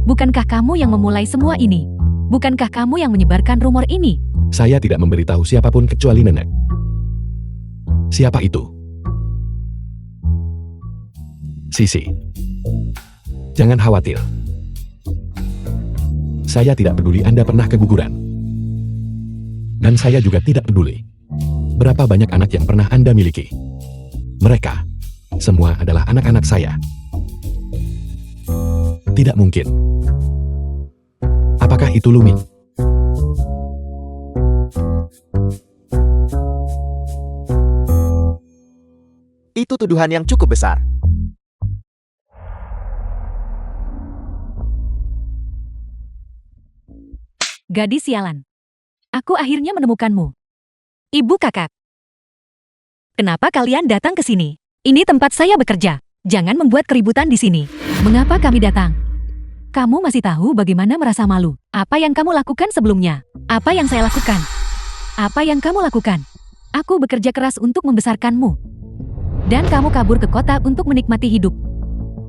Bukankah kamu yang memulai semua ini? Bukankah kamu yang menyebarkan rumor ini? Saya tidak memberitahu siapapun kecuali nenek. Siapa itu? Sisi, jangan khawatir. Saya tidak peduli Anda pernah keguguran. Dan saya juga tidak peduli berapa banyak anak yang pernah Anda miliki. Mereka semua adalah anak-anak saya. Tidak mungkin. Apakah itu Lumi? Itu tuduhan yang cukup besar. Gadis sialan. Aku akhirnya menemukanmu. Ibu kakak. Kenapa kalian datang ke sini? Ini tempat saya bekerja. Jangan membuat keributan di sini. Mengapa kami datang? Kamu masih tahu bagaimana merasa malu? Apa yang kamu lakukan sebelumnya? Apa yang saya lakukan? Apa yang kamu lakukan? Aku bekerja keras untuk membesarkanmu. Dan kamu kabur ke kota untuk menikmati hidup.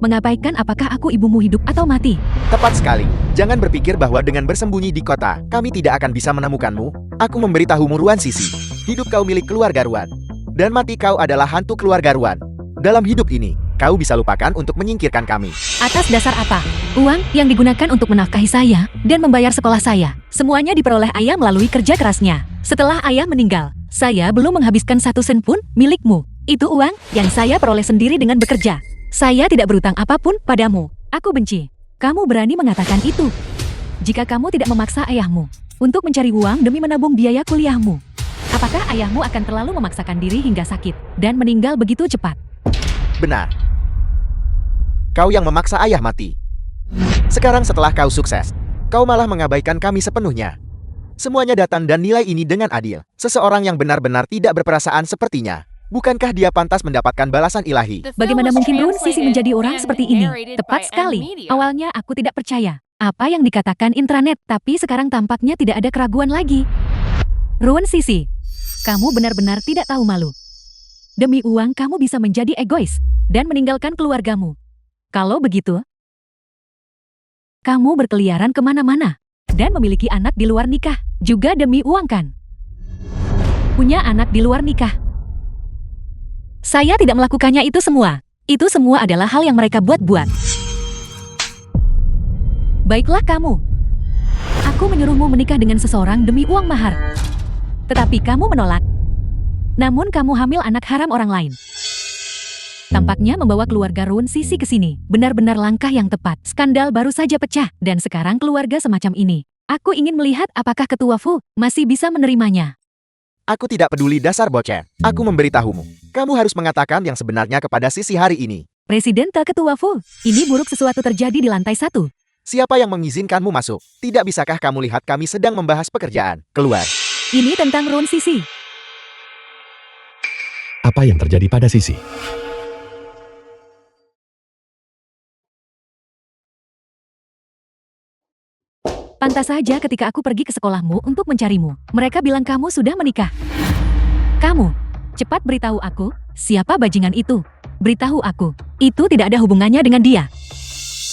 Mengabaikan apakah aku ibumu hidup atau mati? Tepat sekali. Jangan berpikir bahwa dengan bersembunyi di kota, kami tidak akan bisa menemukanmu. Aku memberitahumu, Ruan Sisi. Hidup kau milik keluarga Ruan. Dan mati kau adalah hantu keluarga Ruan. Dalam hidup ini, kau bisa lupakan untuk menyingkirkan kami. Atas dasar apa? Uang yang digunakan untuk menafkahi saya dan membayar sekolah saya, semuanya diperoleh ayah melalui kerja kerasnya. Setelah ayah meninggal, saya belum menghabiskan 1 sen pun milikmu. Itu uang yang saya peroleh sendiri dengan bekerja. Saya tidak berutang apapun padamu. Aku benci. Kamu berani mengatakan itu. Jika kamu tidak memaksa ayahmu untuk mencari uang demi menabung biaya kuliahmu, apakah ayahmu akan terlalu memaksakan diri hingga sakit dan meninggal begitu cepat? Benar. Kau yang memaksa ayah mati. Sekarang setelah kau sukses, kau malah mengabaikan kami sepenuhnya. Semuanya datang dan nilai ini dengan adil. Seseorang yang benar-benar tidak berperasaan sepertinya. Bukankah dia pantas mendapatkan balasan ilahi? Bagaimana mungkin Run Sisi menjadi orang seperti ini? Tepat sekali. Awalnya aku tidak percaya apa yang dikatakan intranet, tapi sekarang tampaknya tidak ada keraguan lagi. Run Sisi, kamu benar-benar tidak tahu malu. Demi uang kamu bisa menjadi egois dan meninggalkan keluargamu. Kalau begitu, kamu berkeliaran kemana-mana dan memiliki anak di luar nikah, juga demi uang kan? Punya anak di luar nikah. Saya tidak melakukannya itu semua. Itu semua adalah hal yang mereka buat-buat. Baiklah kamu. Aku menyuruhmu menikah dengan seseorang demi uang mahar. Tetapi kamu menolak. Namun kamu hamil anak haram orang lain. Tampaknya membawa keluarga Ruan Sisi ke sini. Benar-benar langkah yang tepat. Skandal baru saja pecah, dan sekarang keluarga semacam ini. Aku ingin melihat apakah Ketua Fu masih bisa menerimanya. Aku tidak peduli dasar bocah. Aku memberitahumu. Kamu harus mengatakan yang sebenarnya kepada Sisi hari ini. Presiden Ketua Fu, ini buruk sesuatu terjadi di lantai 1. Siapa yang mengizinkanmu masuk? Tidak bisakah kamu lihat kami sedang membahas pekerjaan? Keluar. Ini tentang Ruan Sisi. Apa yang terjadi pada Sisi? Pantas saja ketika aku pergi ke sekolahmu untuk mencarimu, mereka bilang kamu sudah menikah. Kamu, cepat beritahu aku, siapa bajingan itu? Beritahu aku, itu tidak ada hubungannya dengan dia.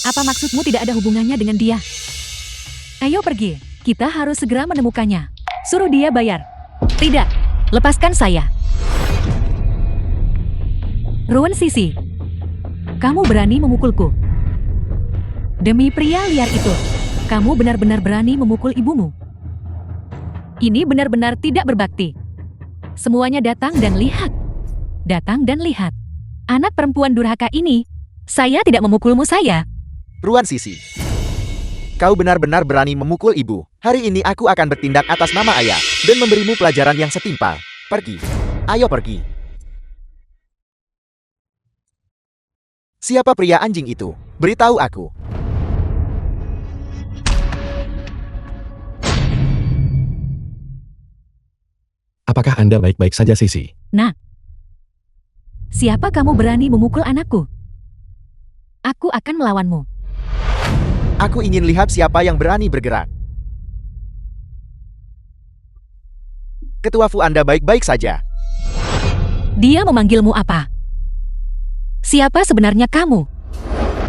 Apa maksudmu tidak ada hubungannya dengan dia? Ayo pergi, kita harus segera menemukannya. Suruh dia bayar. Tidak, lepaskan saya. Ruan Sisi, kamu berani memukulku. Demi pria liar itu, kamu benar-benar berani memukul ibumu. Ini benar-benar tidak berbakti. Semuanya datang dan lihat. Datang dan lihat. Anak perempuan durhaka ini, saya tidak memukulmu saya. Ruan Sisi. Kau benar-benar berani memukul ibu. Hari ini aku akan bertindak atas nama ayah dan memberimu pelajaran yang setimpal. Pergi. Ayo pergi. Siapa pria anjing itu? Beritahu aku. Apakah Anda baik-baik saja, Sisi? Nah, siapa kamu berani memukul anakku? Aku akan melawanmu. Aku ingin lihat siapa yang berani bergerak. Ketua Fu Anda baik-baik saja. Dia memanggilmu apa? Siapa sebenarnya kamu?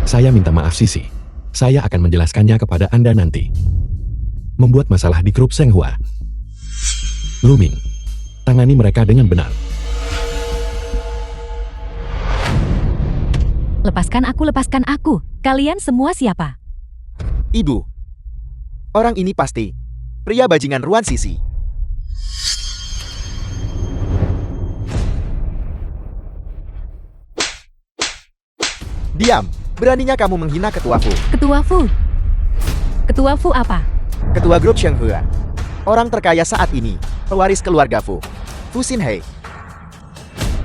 Saya minta maaf, Sisi. Saya akan menjelaskannya kepada Anda nanti. Membuat masalah di grup Shenghua. Lu Ming, tangani mereka dengan benar. Lepaskan aku. Kalian semua siapa? Ibu. Orang ini pasti pria bajingan Ruan Sisi. Diam. Beraninya kamu menghina Ketua Fu. Ketua Fu. Ketua Fu apa? Ketua grup Shenghua. Orang terkaya saat ini. Pewaris keluarga Fu. Fu Xinhei.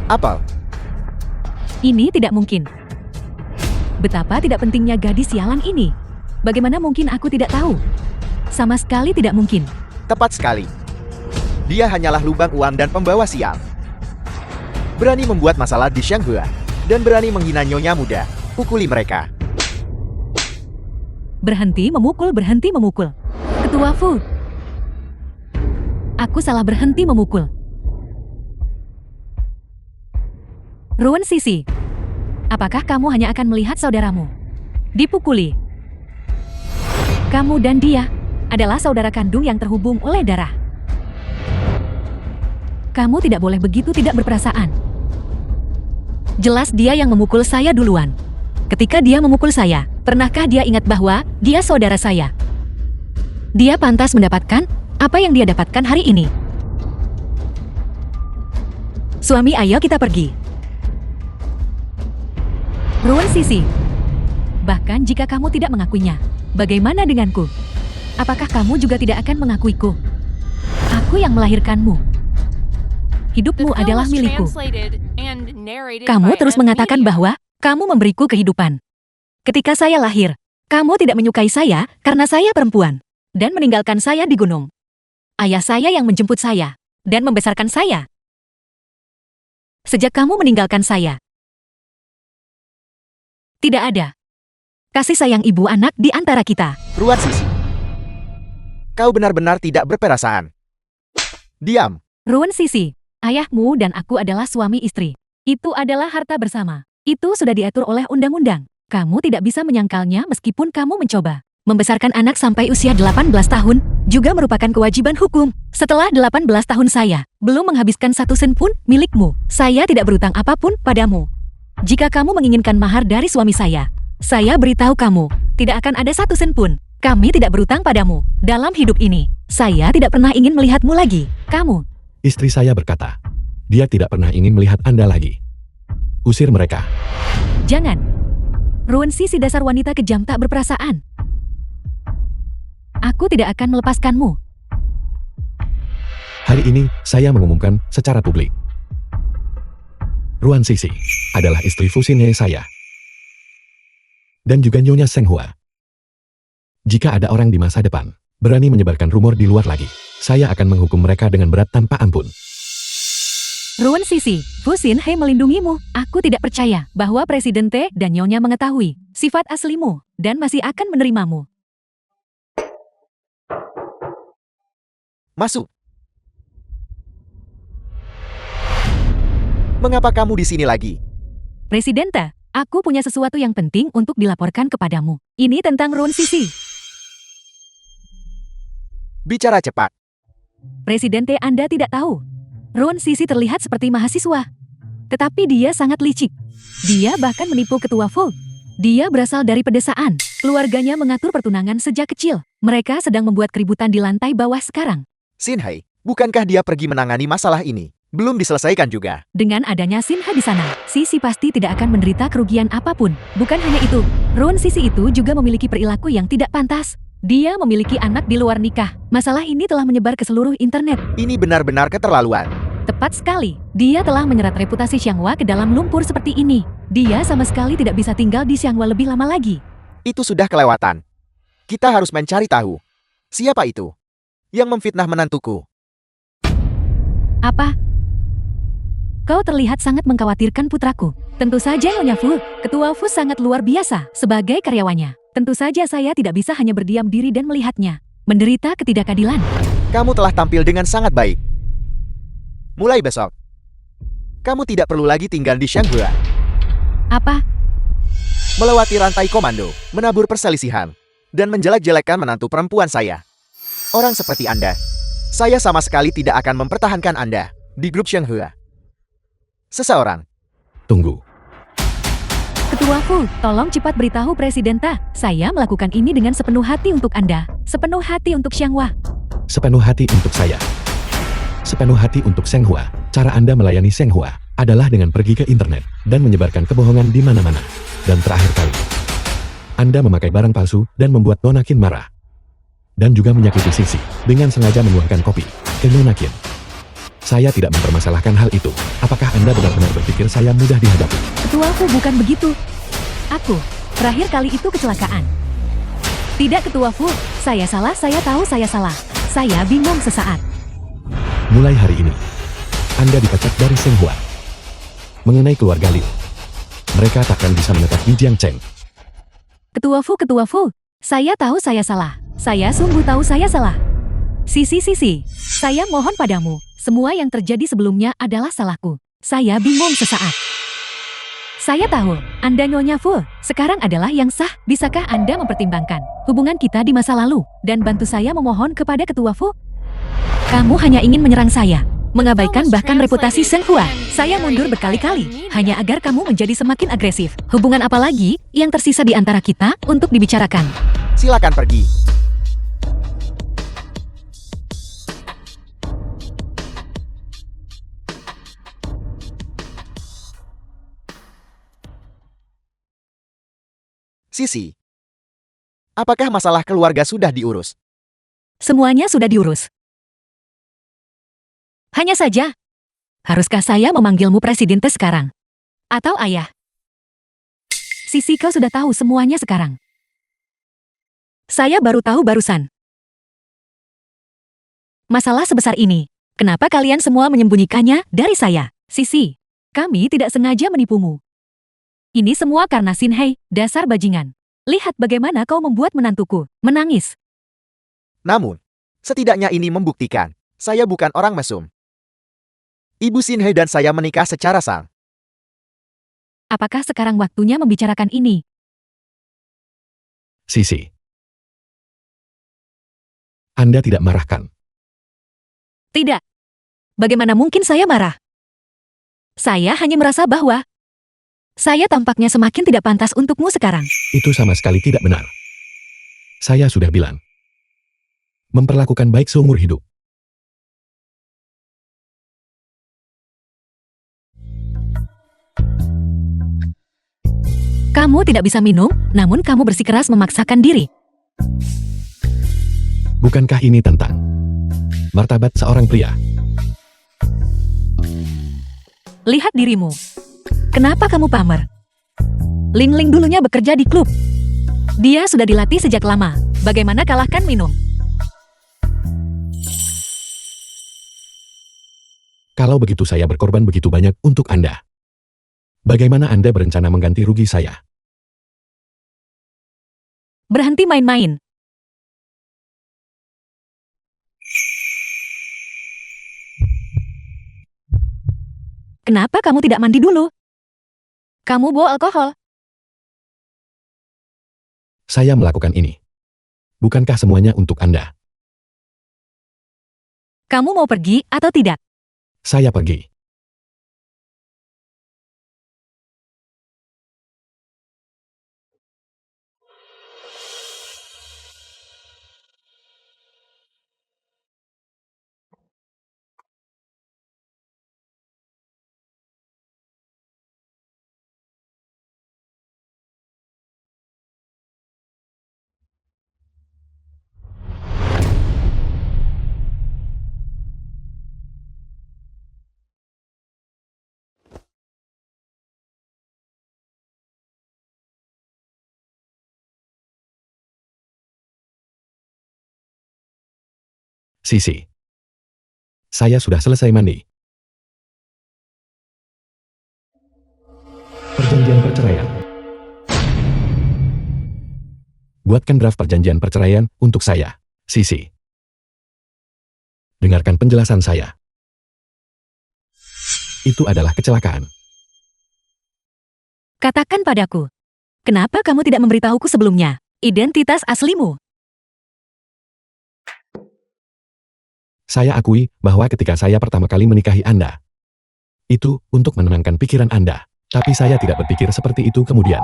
Apa? Ini tidak mungkin. Betapa tidak pentingnya gadis sialan ini. Bagaimana mungkin aku tidak tahu? Sama sekali tidak mungkin. Tepat sekali. Dia hanyalah lubang uang dan pembawa sial. Berani membuat masalah di Shenghua. Dan berani menghina nyonya muda. Pukuli mereka. Berhenti memukul. Ketua Fu. Aku salah berhenti memukul. Ruan Sisi. Apakah kamu hanya akan melihat saudaramu dipukuli? Kamu dan dia adalah saudara kandung yang terhubung oleh darah. Kamu tidak boleh begitu tidak berperasaan. Jelas dia yang memukul saya duluan. Ketika dia memukul saya, pernahkah dia ingat bahwa dia saudara saya? Dia pantas mendapatkan apa yang dia dapatkan hari ini. Suami, ayo kita pergi. Ruan Sisi. Bahkan jika kamu tidak mengakuinya, bagaimana denganku? Apakah kamu juga tidak akan mengakuiku? Aku yang melahirkanmu. Hidupmu adalah milikku. Kamu terus mengatakan bahwa kamu memberiku kehidupan. Ketika saya lahir, kamu tidak menyukai saya karena saya perempuan dan meninggalkan saya di gunung. Ayah saya yang menjemput saya dan membesarkan saya. Sejak kamu meninggalkan saya, tidak ada kasih sayang ibu anak di antara kita. Ruan Sisi. Kau benar-benar tidak berperasaan. Diam. Ruan Sisi, ayahmu dan aku adalah suami istri. Itu adalah harta bersama. Itu sudah diatur oleh undang-undang. Kamu tidak bisa menyangkalnya meskipun kamu mencoba. Membesarkan anak sampai usia 18 tahun juga merupakan kewajiban hukum. Setelah 18 tahun saya belum menghabiskan 1 sen pun milikmu. Saya tidak berutang apapun padamu. Jika kamu menginginkan mahar dari suami saya beritahu kamu, tidak akan ada 1 sen pun. Kami tidak berutang padamu. Dalam hidup ini, saya tidak pernah ingin melihatmu lagi. Kamu. Istri saya berkata, dia tidak pernah ingin melihat Anda lagi. Usir mereka. Jangan. Ruan Sisi dasar wanita kejam tak berperasaan. Aku tidak akan melepaskanmu. Hari ini, saya mengumumkan secara publik. Ruan Sisi adalah istri Fu Xinhe saya. Dan juga Nyonya Seng Hua. Jika ada orang di masa depan berani menyebarkan rumor di luar lagi, saya akan menghukum mereka dengan berat tanpa ampun. Ruan Sisi, Fu Xinhe melindungimu. Aku tidak percaya bahwa Presiden Te dan Nyonya mengetahui sifat aslimu dan masih akan menerimamu. Masuk. Mengapa kamu di sini lagi? Presiden Te, aku punya sesuatu yang penting untuk dilaporkan kepadamu. Ini tentang Ruan Sisi. Bicara cepat. Presiden Te, Anda tidak tahu. Ruan Sisi terlihat seperti mahasiswa. Tetapi dia sangat licik. Dia bahkan menipu ketua Fu. Dia berasal dari pedesaan. Keluarganya mengatur pertunangan sejak kecil. Mereka sedang membuat keributan di lantai bawah sekarang. Xinhe, bukankah dia pergi menangani masalah ini? Belum diselesaikan juga. Dengan adanya Xinhe di sana, Sisi pasti tidak akan menderita kerugian apapun. Bukan hanya itu, Ruan Sisi itu juga memiliki perilaku yang tidak pantas. Dia memiliki anak di luar nikah. Masalah ini telah menyebar ke seluruh internet. Ini benar-benar keterlaluan. Tepat sekali. Dia telah menyerat reputasi Xianghua ke dalam lumpur seperti ini. Dia sama sekali tidak bisa tinggal di Xianghua lebih lama lagi. Itu sudah kelewatan. Kita harus mencari tahu. Siapa itu yang memfitnah menantuku? Apa? Kau terlihat sangat mengkhawatirkan putraku. Tentu saja Nyonya Fu. Ketua Fu sangat luar biasa sebagai karyawannya. Tentu saja saya tidak bisa hanya berdiam diri dan melihatnya menderita ketidakadilan. Kamu telah tampil dengan sangat baik. Mulai besok, kamu tidak perlu lagi tinggal di Shanghua. Apa? Melewati rantai komando, menabur perselisihan, dan menjelek-jelekkan menantu perempuan saya. Orang seperti Anda, saya sama sekali tidak akan mempertahankan Anda di grup Shanghua. Seseorang. Tunggu. Ketua Fu, tolong cepat beritahu Presiden Ta. Saya melakukan ini dengan sepenuh hati untuk Anda. Sepenuh hati untuk Xianghua. Sepenuh hati untuk saya. Sepenuh hati untuk Seng Hua. Cara Anda melayani Seng Hua adalah dengan pergi ke internet dan menyebarkan kebohongan di mana-mana. Dan terakhir kali, Anda memakai barang palsu dan membuat Nona Qin marah. Dan juga menyakiti Sisi dengan sengaja menuangkan kopi ke Nona Qin. Saya tidak mempermasalahkan hal itu. Apakah Anda benar-benar berpikir saya mudah dihadapi? Ketua Fu, bukan begitu. Aku, terakhir kali itu kecelakaan. Tidak Ketua Fu, saya salah, saya tahu saya salah. Saya bingung sesaat. Mulai hari ini, Anda dipecat dari Seng Hua. Mengenai keluarga Liu, mereka takkan bisa menetap di Jiangcheng. Ketua Fu, saya tahu saya salah. Saya sungguh tahu saya salah. Sisi, saya mohon padamu. Semua yang terjadi sebelumnya adalah salahku. Saya bingung sesaat. Saya tahu, Anda Nyonya Fu, sekarang adalah yang sah. Bisakah Anda mempertimbangkan hubungan kita di masa lalu dan bantu saya memohon kepada Ketua Fu? Kamu hanya ingin menyerang saya, mengabaikan bahkan reputasi Seng Hua. Saya mundur berkali-kali, hanya agar kamu menjadi semakin agresif. Hubungan apa lagi yang tersisa di antara kita untuk dibicarakan? Silakan pergi. Sisi, apakah masalah keluarga sudah diurus? Semuanya sudah diurus. Hanya saja, haruskah saya memanggilmu Presiden Te sekarang? Atau ayah? Sisi, kau sudah tahu semuanya sekarang. Saya baru tahu barusan. Masalah sebesar ini, kenapa kalian semua menyembunyikannya dari saya? Sisi, kami tidak sengaja menipumu. Ini semua karena Xinhe, dasar bajingan. Lihat bagaimana kau membuat menantuku menangis. Namun, setidaknya ini membuktikan, saya bukan orang mesum. Ibu Xinhe dan saya menikah secara sah. Apakah sekarang waktunya membicarakan ini? Sisi, Anda tidak marahkan. Tidak. Bagaimana mungkin saya marah? Saya hanya merasa bahwa saya tampaknya semakin tidak pantas untukmu sekarang. Itu sama sekali tidak benar. Saya sudah bilang. Memperlakukan baik seumur hidup. Kamu tidak bisa minum, namun kamu bersikeras memaksakan diri. Bukankah ini tentang martabat seorang pria? Lihat dirimu. Kenapa kamu pamer? Ling Ling dulunya bekerja di klub. Dia sudah dilatih sejak lama. Bagaimana kalahkan minum? Kalau begitu saya berkorban begitu banyak untuk Anda. Bagaimana Anda berencana mengganti rugi saya? Berhenti main-main. Kenapa kamu tidak mandi dulu? Kamu bawa alkohol. Saya melakukan ini. Bukankah semuanya untuk Anda? Kamu mau pergi atau tidak? Saya pergi. Sisi. Saya sudah selesai mandi. Perjanjian perceraian. Buatkan draft perjanjian perceraian untuk saya, Sisi. Dengarkan penjelasan saya. Itu adalah kecelakaan. Katakan padaku. Kenapa kamu tidak memberitahuku sebelumnya? Identitas aslimu. Saya akui bahwa ketika saya pertama kali menikahi Anda, itu untuk menenangkan pikiran Anda. Tapi saya tidak berpikir seperti itu kemudian.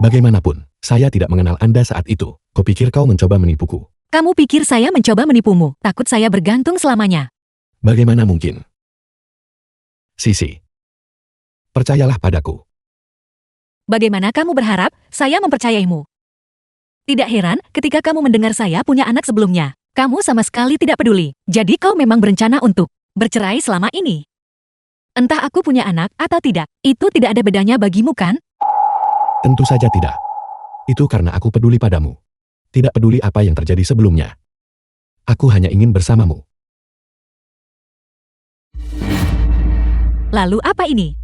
Bagaimanapun, saya tidak mengenal Anda saat itu. Kau pikir kau mencoba menipuku? Kamu pikir saya mencoba menipumu? Takut saya bergantung selamanya. Bagaimana mungkin? Sisi. Percayalah padaku. Bagaimana kamu berharap saya mempercayaimu? Tidak heran ketika kamu mendengar saya punya anak sebelumnya. Kamu sama sekali tidak peduli. Jadi kau memang berencana untuk bercerai selama ini. Entah aku punya anak atau tidak, itu tidak ada bedanya bagimu kan? Tentu saja tidak. Itu karena aku peduli padamu. Tidak peduli apa yang terjadi sebelumnya. Aku hanya ingin bersamamu. Lalu apa ini?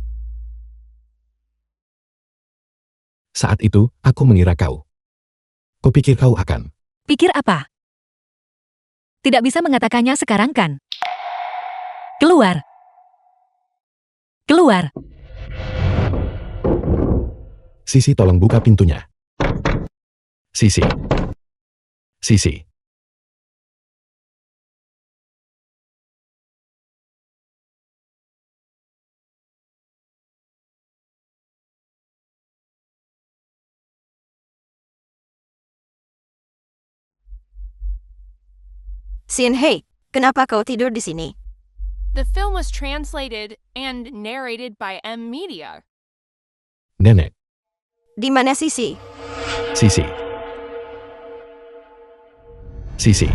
Saat itu, aku mengira kau. Kupikir kau akan. Pikir apa? Tidak bisa mengatakannya sekarang kan? Keluar. Keluar. Sisi tolong buka pintunya. Sisi. Sisi. Sin Hei, kenapa kau tidur di sini? The film was translated and narrated by M Media. Nenek. Di mana Sisi? Sisi. Sisi.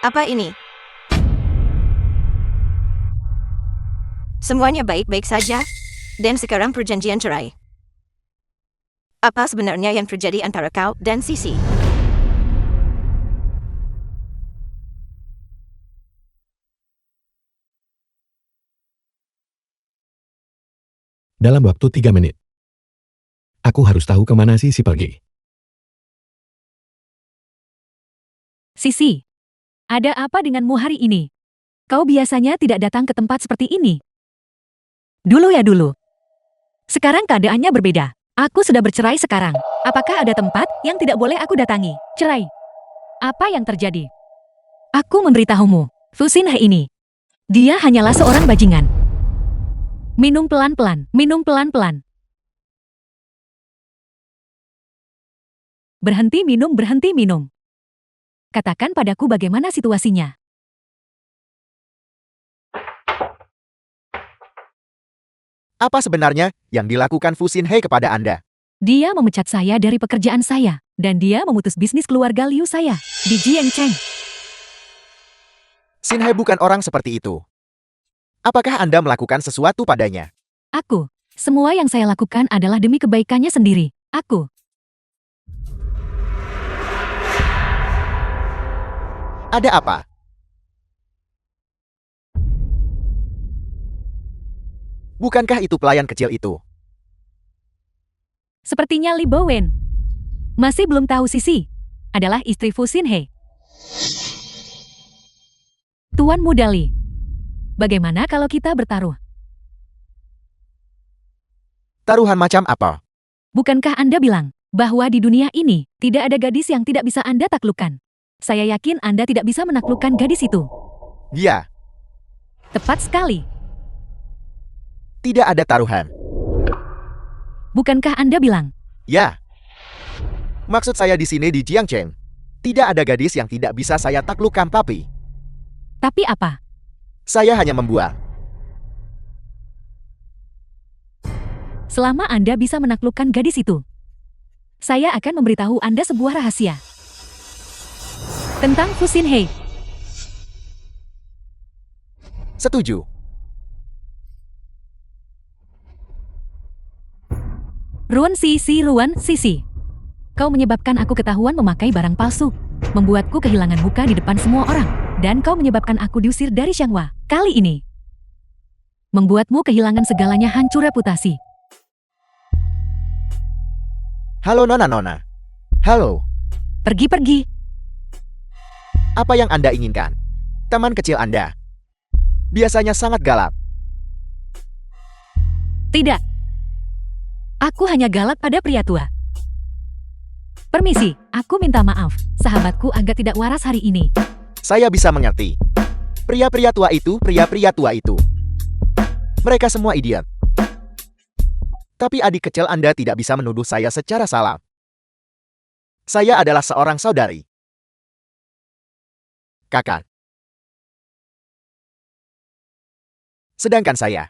Apa ini? Semuanya baik-baik saja, dan sekarang perjanjian cerai. Apa sebenarnya yang terjadi antara kau dan Sisi? Dalam waktu 3 menit. Aku harus tahu kemana Sisi pergi. Sisi, ada apa denganmu hari ini? Kau biasanya tidak datang ke tempat seperti ini. Dulu ya dulu. Sekarang keadaannya berbeda. Aku sudah bercerai sekarang. Apakah ada tempat yang tidak boleh aku datangi? Cerai. Apa yang terjadi? Aku memberitahumu, Fusin He ini. Dia hanyalah seorang bajingan. Minum pelan-pelan, minum pelan-pelan. Berhenti minum, berhenti minum. Katakan padaku bagaimana situasinya. Apa sebenarnya yang dilakukan Fu Xinhe kepada Anda? Dia memecat saya dari pekerjaan saya, dan dia memutus bisnis keluarga Liu saya di Jiangcheng. Xinhe bukan orang seperti itu. Apakah Anda melakukan sesuatu padanya? Aku, semua yang saya lakukan adalah demi kebaikannya sendiri. Aku, Ada apa? Bukankah itu pelayan kecil itu? sepertinya Li Bowen. Masih belum tahu Sisi. Adalah istri Fu Xinhe. Tuan Muda Li. Bagaimana kalau kita bertaruh? Taruhan macam apa? Bukankah Anda bilang bahwa di dunia ini tidak ada gadis yang tidak bisa Anda taklukkan? Saya yakin Anda tidak bisa menaklukkan gadis itu. Dia, Tepat sekali. tidak ada taruhan. Bukankah Anda bilang? Ya. Maksud saya di sini di Jiangcheng. Tidak ada gadis yang tidak bisa saya taklukkan tapi Tapi apa? saya hanya membual. Selama Anda bisa menaklukkan gadis itu, saya akan memberitahu Anda sebuah rahasia. Tentang Fu Xinhe. Setuju. Ruan Sisi. Kau menyebabkan aku ketahuan memakai barang palsu. Membuatku kehilangan muka di depan semua orang. Dan kau menyebabkan aku diusir dari Xianghua. Kali ini. Membuatmu kehilangan segalanya, hancur reputasi. Halo Nona-Nona. Halo. Pergi-pergi. Apa yang Anda inginkan? Teman kecil Anda. Biasanya sangat galak. Tidak. Aku hanya galak pada pria tua. Permisi, aku minta maaf. Sahabatku agak tidak waras hari ini. Saya bisa mengerti. Pria-pria tua itu. Mereka semua idiot. Tapi adik kecil Anda tidak bisa menuduh saya secara salah. Saya adalah seorang saudari. Kakak. Sedangkan saya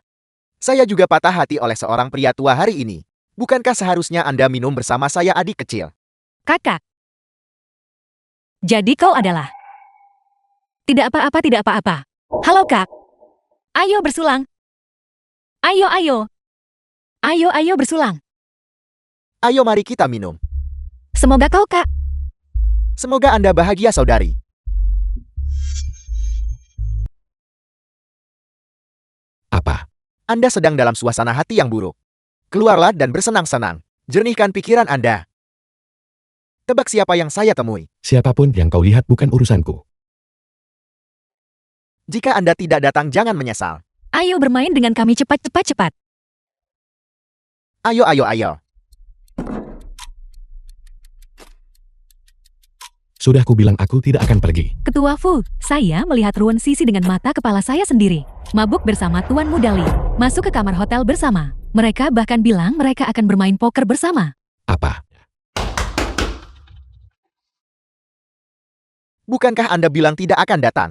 juga patah hati oleh seorang pria tua hari ini. Bukankah seharusnya Anda minum bersama saya adik kecil? Kakak. Jadi kau adalah... Tidak apa-apa. Halo Kak. Ayo bersulang. Ayo bersulang. Ayo mari kita minum. Semoga kau Kak. Semoga Anda bahagia saudari. Apa? Anda sedang dalam suasana hati yang buruk. Keluarlah dan bersenang-senang. Jernihkan pikiran Anda. Tebak siapa yang saya temui. Siapapun yang kau lihat bukan urusanku. Jika Anda tidak datang jangan menyesal. Ayo bermain dengan kami cepat. Ayo. Sudah kubilang aku tidak akan pergi. Ketua Fu, saya melihat Ruan Sisi dengan mata kepala saya sendiri. Mabuk bersama Tuan Muda Li. Masuk ke kamar hotel bersama. Mereka bahkan bilang mereka akan bermain poker bersama. Apa? Bukankah Anda bilang tidak akan datang?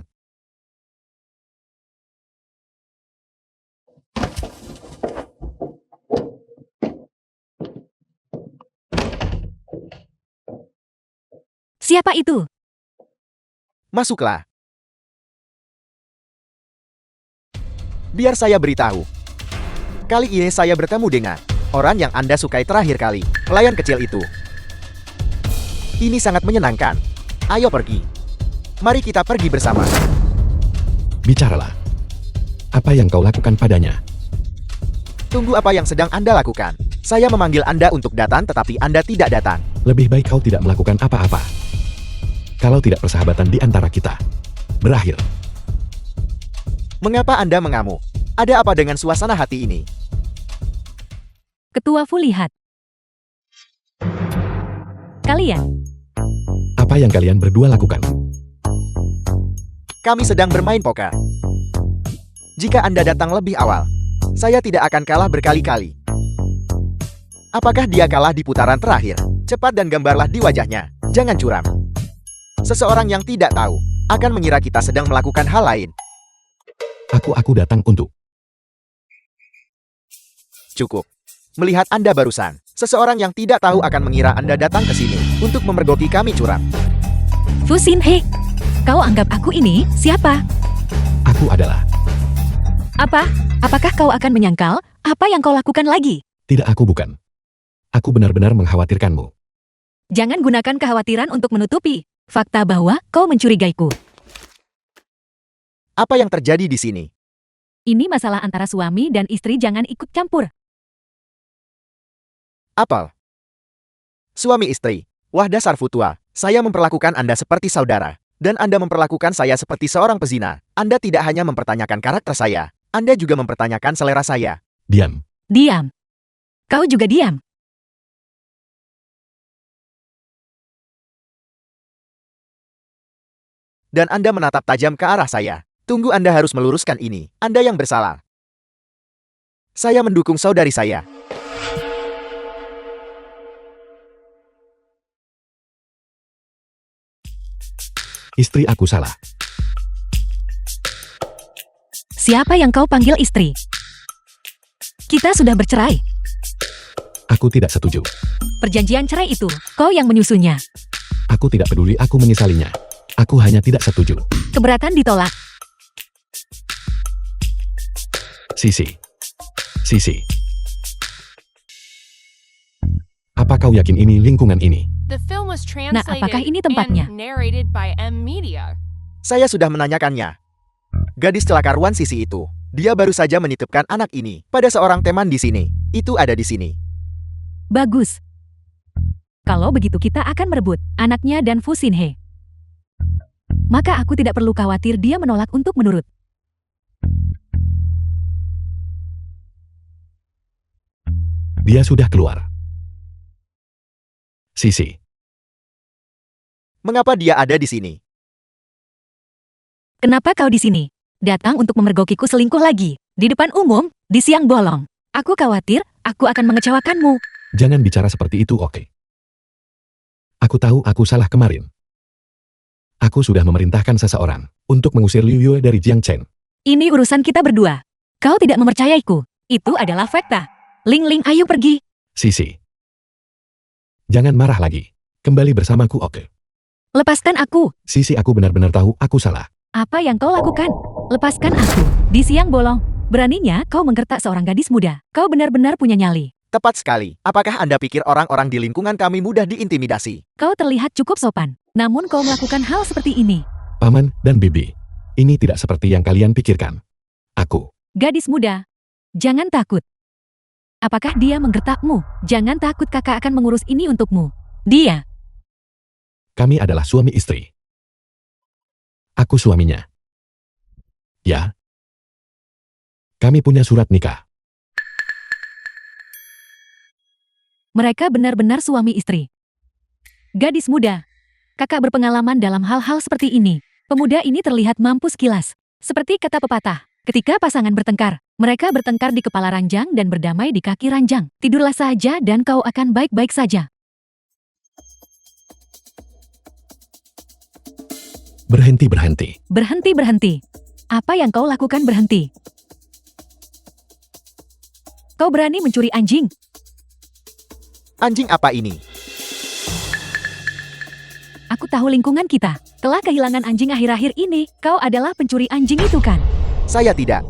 Siapa itu? Masuklah. Biar saya beritahu. Kali ini saya bertemu dengan orang yang Anda sukai terakhir kali, pelayan kecil itu. Ini sangat menyenangkan. Ayo pergi. Mari kita pergi bersama. Bicaralah. Apa yang kau lakukan padanya? Tunggu apa yang sedang Anda lakukan. Saya memanggil Anda untuk datang tetapi Anda tidak datang. Lebih baik kau tidak melakukan apa-apa. Kalau tidak persahabatan di antara kita berakhir. Mengapa Anda mengamuk? Ada apa dengan suasana hati ini? Ketua Fu lihat. Kalian, Apa yang kalian berdua lakukan? Kami sedang bermain poker. Jika Anda datang lebih awal, saya tidak akan kalah berkali-kali. Apakah dia kalah di putaran terakhir? Cepat dan gambarlah di wajahnya. Jangan curam. Seseorang yang tidak tahu akan mengira kita sedang melakukan hal lain. Aku datang untuk... Cukup. Melihat Anda barusan, seseorang yang tidak tahu akan mengira Anda datang ke sini untuk memergoki kami curang. Fu Xinhe, kau anggap aku ini siapa? Aku adalah... Apa? Apakah kau akan menyangkal apa yang kau lakukan lagi? Tidak, aku bukan. Aku benar-benar mengkhawatirkanmu. Jangan gunakan kekhawatiran untuk menutupi fakta bahwa kau mencurigaiku. Apa yang terjadi di sini? Ini masalah antara suami dan istri, jangan ikut campur. Apel. Suami istri. Wah, dasar futua. Saya memperlakukan Anda seperti saudara. Dan Anda memperlakukan saya seperti seorang pezina. Anda tidak hanya mempertanyakan karakter saya. Anda juga mempertanyakan selera saya. Diam. Diam. Kau juga diam. Dan Anda menatap tajam ke arah saya. Tunggu, Anda harus meluruskan ini. Anda yang bersalah. Saya mendukung saudari saya. Istri aku salah. Siapa yang kau panggil istri? Kita sudah bercerai. Aku tidak setuju. Perjanjian cerai itu, kau yang menyusunnya. Aku tidak peduli, aku menyesalinya. Aku hanya tidak setuju. Keberatan ditolak. Sisi. Apa kau yakin ini lingkungan ini? The film was translated apakah ini tempatnya? and narrated by M Media. Saya sudah menanyakannya. Gadis celaka ruan Sisi itu. Dia baru saja menitipkan anak ini pada seorang teman di sini. Itu ada di sini. Bagus. Kalau begitu kita akan merebut anaknya dan Fu Xinhe. Maka aku tidak perlu khawatir dia menolak untuk menurut. Dia sudah keluar. Sisi. Mengapa dia ada di sini? Kenapa kau di sini? Datang untuk memergokiku selingkuh lagi. Di depan umum, di siang bolong. Aku khawatir, aku akan mengecewakanmu. Jangan bicara seperti itu, oke? Aku tahu aku salah kemarin. Aku sudah memerintahkan seseorang untuk mengusir Liu Yue dari Jiangchen. Ini urusan kita berdua. Kau tidak mempercayaiku. Itu adalah fakta. Ling Ling, ayo pergi. Sisi. Jangan marah lagi. Kembali bersamaku, oke? Lepaskan aku. Sisi, aku benar-benar tahu aku salah. Apa yang kau lakukan? Lepaskan aku. Di siang bolong. Beraninya kau menggertak seorang gadis muda. Kau benar-benar punya nyali. Tepat sekali. Apakah Anda pikir orang-orang di lingkungan kami mudah diintimidasi? Kau terlihat cukup sopan. Namun kau melakukan hal seperti ini. Paman dan Bibi. Ini tidak seperti yang kalian pikirkan. Aku. Gadis muda. Jangan takut. Apakah dia menggertakmu? Jangan takut, kakak akan mengurus ini untukmu. Dia. Kami adalah suami istri. Aku suaminya. Ya. Kami punya surat nikah. Mereka benar-benar suami istri. Gadis muda. Kakak berpengalaman dalam hal-hal seperti ini. Pemuda ini terlihat mampu sekilas. Seperti kata pepatah, ketika pasangan bertengkar, mereka bertengkar di kepala ranjang dan berdamai di kaki ranjang. Tidurlah saja dan kau akan baik-baik saja. Berhenti, berhenti. Berhenti, berhenti. Apa yang kau lakukan berhenti? Kau berani mencuri anjing? Anjing apa ini? Aku tahu lingkungan kita. Telah kehilangan anjing akhir-akhir ini. Kau adalah pencuri anjing itu kan? Saya tidak.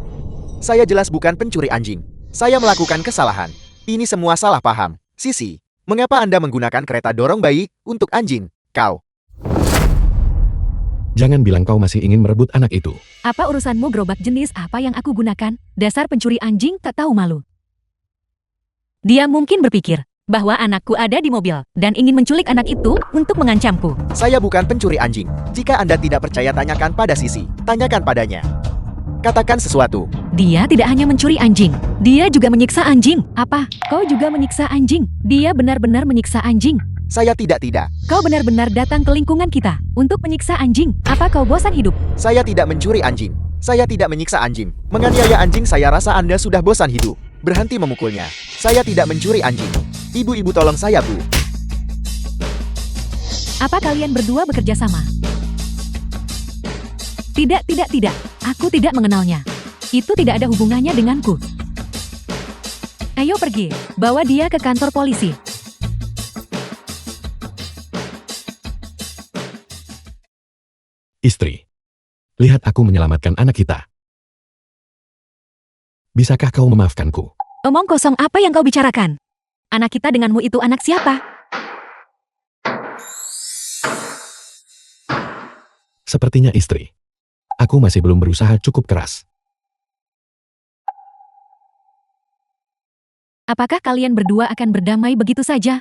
Saya jelas bukan pencuri anjing. Saya melakukan kesalahan. Ini semua salah paham. Sisi, mengapa Anda menggunakan kereta dorong bayi untuk anjing? Kau. Jangan bilang kau masih ingin merebut anak itu. Apa urusanmu gerobak jenis apa yang aku gunakan? Dasar pencuri anjing tak tahu malu. Dia mungkin berpikir bahwa anakku ada di mobil dan ingin menculik anak itu untuk mengancamku. Saya bukan pencuri anjing. Jika Anda tidak percaya, tanyakan pada Sisi. Tanyakan padanya. Katakan sesuatu. Dia tidak hanya mencuri anjing, dia juga menyiksa anjing. Apa? Kau juga menyiksa anjing? Dia benar-benar menyiksa anjing. Saya tidak. Kau benar-benar datang ke lingkungan kita untuk menyiksa anjing. Apa kau bosan hidup? Saya tidak mencuri anjing. Saya tidak menyiksa anjing. Menganiaya anjing, saya rasa Anda sudah bosan hidup. Berhenti memukulnya. Saya tidak mencuri anjing. Ibu-ibu, tolong saya, Bu. Apa kalian berdua bekerja sama? Tidak. Aku tidak mengenalnya. Itu tidak ada hubungannya denganku. Ayo pergi, bawa dia ke kantor polisi. Istri. Lihat aku menyelamatkan anak kita. Bisakah kau memaafkanku? Omong kosong apa yang kau bicarakan? Anak kita denganmu itu anak siapa? Sepertinya istri. Aku masih belum berusaha cukup keras. Apakah kalian berdua akan berdamai begitu saja?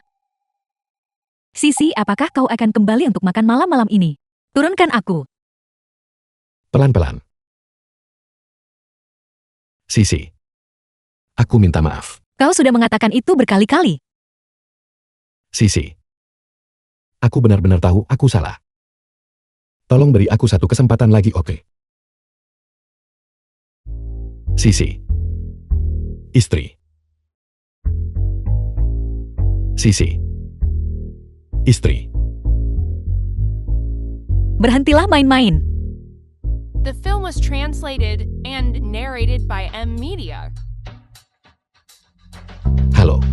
Sisi, apakah kau akan kembali untuk makan malam-malam ini? Turunkan aku. Pelan-pelan. Sisi. Aku minta maaf. Kau sudah mengatakan itu berkali-kali. Sisi. Aku benar-benar tahu aku salah. Tolong beri aku satu kesempatan lagi, oke? Sisi. Istri. Sisi. Istri. Berhentilah main-main. The film was translated and narrated by M Media. Halo.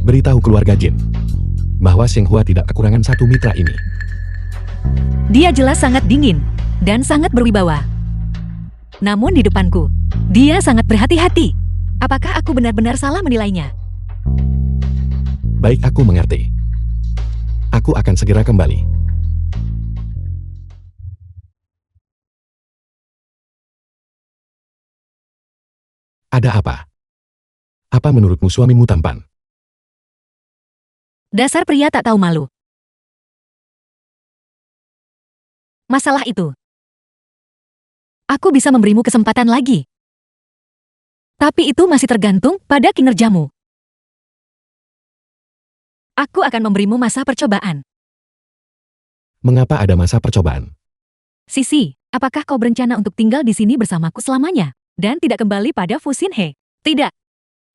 Beritahu keluarga Jin bahwa Xinghua tidak kekurangan satu mitra ini. Dia jelas sangat dingin dan sangat berwibawa. Namun di depanku, dia sangat berhati-hati. Apakah aku benar-benar salah menilainya? Baik, aku mengerti. Aku akan segera kembali. Ada apa? Apa menurutmu suamimu tampan? Dasar pria tak tahu malu. Masalah itu. Aku bisa memberimu kesempatan lagi. Tapi itu masih tergantung pada kinerjamu. Aku akan memberimu masa percobaan. Mengapa ada masa percobaan? Sisi, apakah kau berencana untuk tinggal di sini bersamaku selamanya? Dan tidak kembali pada Fuxinhe? Tidak.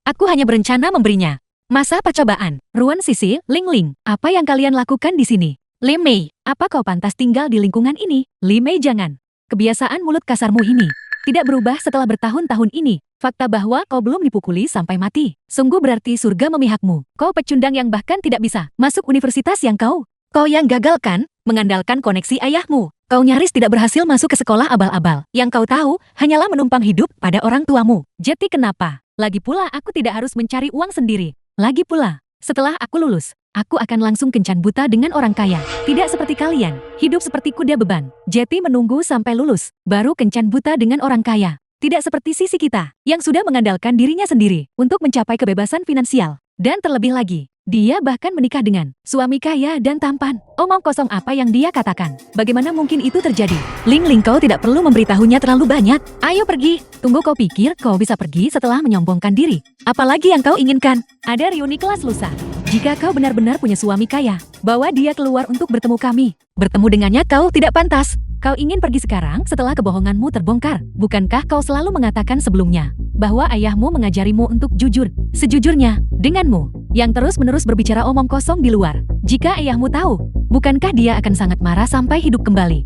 Aku hanya berencana memberinya masa percobaan. Ruan Sisi, Ling Ling, apa yang kalian lakukan di sini? Li Mei, apa kau pantas tinggal di lingkungan ini? Li Mei, jangan. Kebiasaan mulut kasarmu ini tidak berubah setelah bertahun-tahun ini. Fakta bahwa kau belum dipukuli sampai mati, sungguh berarti surga memihakmu. Kau pecundang yang bahkan tidak bisa masuk universitas yang kau yang gagalkan, mengandalkan koneksi ayahmu. Kau nyaris tidak berhasil masuk ke sekolah abal-abal. Yang kau tahu, hanyalah menumpang hidup pada orang tuamu. Jadi kenapa? Lagi pula aku tidak harus mencari uang sendiri. Lagi pula, setelah aku lulus, aku akan langsung kencan buta dengan orang kaya. Tidak seperti kalian, hidup seperti kuda beban. Jeti menunggu sampai lulus, baru kencan buta dengan orang kaya. Tidak seperti sisi kita, yang sudah mengandalkan dirinya sendiri untuk mencapai kebebasan finansial. Dan terlebih lagi, dia bahkan menikah dengan suami kaya dan tampan. Omong kosong apa yang dia katakan? Bagaimana mungkin itu terjadi? Ling Ling, kau tidak perlu memberitahunya terlalu banyak. Ayo pergi. Tunggu, kau pikir kau bisa pergi setelah menyombongkan diri? Apalagi yang kau inginkan? Ada reuni kelas lusa. Jika kau benar-benar punya suami kaya, bawa dia keluar untuk bertemu kami. Bertemu dengannya kau tidak pantas. Kau ingin pergi sekarang setelah kebohonganmu terbongkar. Bukankah kau selalu mengatakan sebelumnya bahwa ayahmu mengajarimu untuk jujur? Sejujurnya, denganmu, yang terus-menerus berbicara omong kosong di luar. Jika ayahmu tahu, bukankah dia akan sangat marah sampai hidup kembali?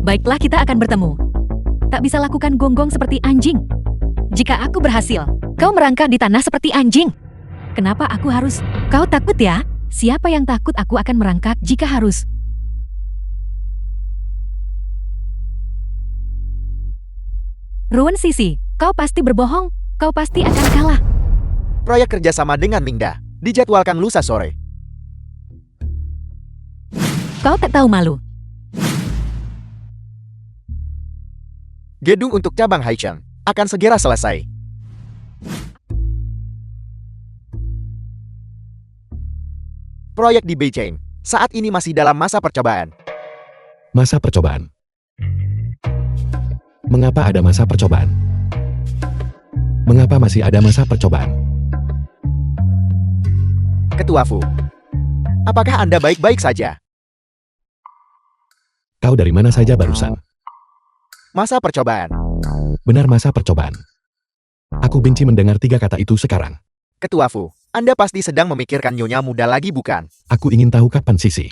Baiklah, kita akan bertemu. Tak bisa lakukan gonggong seperti anjing. Jika aku berhasil, kau merangkak di tanah seperti anjing. Kenapa aku harus? Kau takut ya? Siapa yang takut aku akan merangkak jika harus? Ruan Sisi, kau pasti berbohong. Kau pasti akan kalah. Proyek kerjasama dengan Mingda dijadwalkan lusa sore. Kau tak tahu malu. Gedung untuk cabang Haicheng akan segera selesai. Proyek di Beijing saat ini masih dalam masa percobaan. Masa percobaan. Mengapa ada masa percobaan? Mengapa masih ada masa percobaan? Ketua Fu, apakah Anda baik-baik saja? Kau dari mana saja barusan? Masa percobaan. Benar, masa percobaan. Aku benci mendengar tiga kata itu sekarang. Ketua Fu, Anda pasti sedang memikirkan nyonya muda lagi, bukan? Aku ingin tahu kapan Sisi.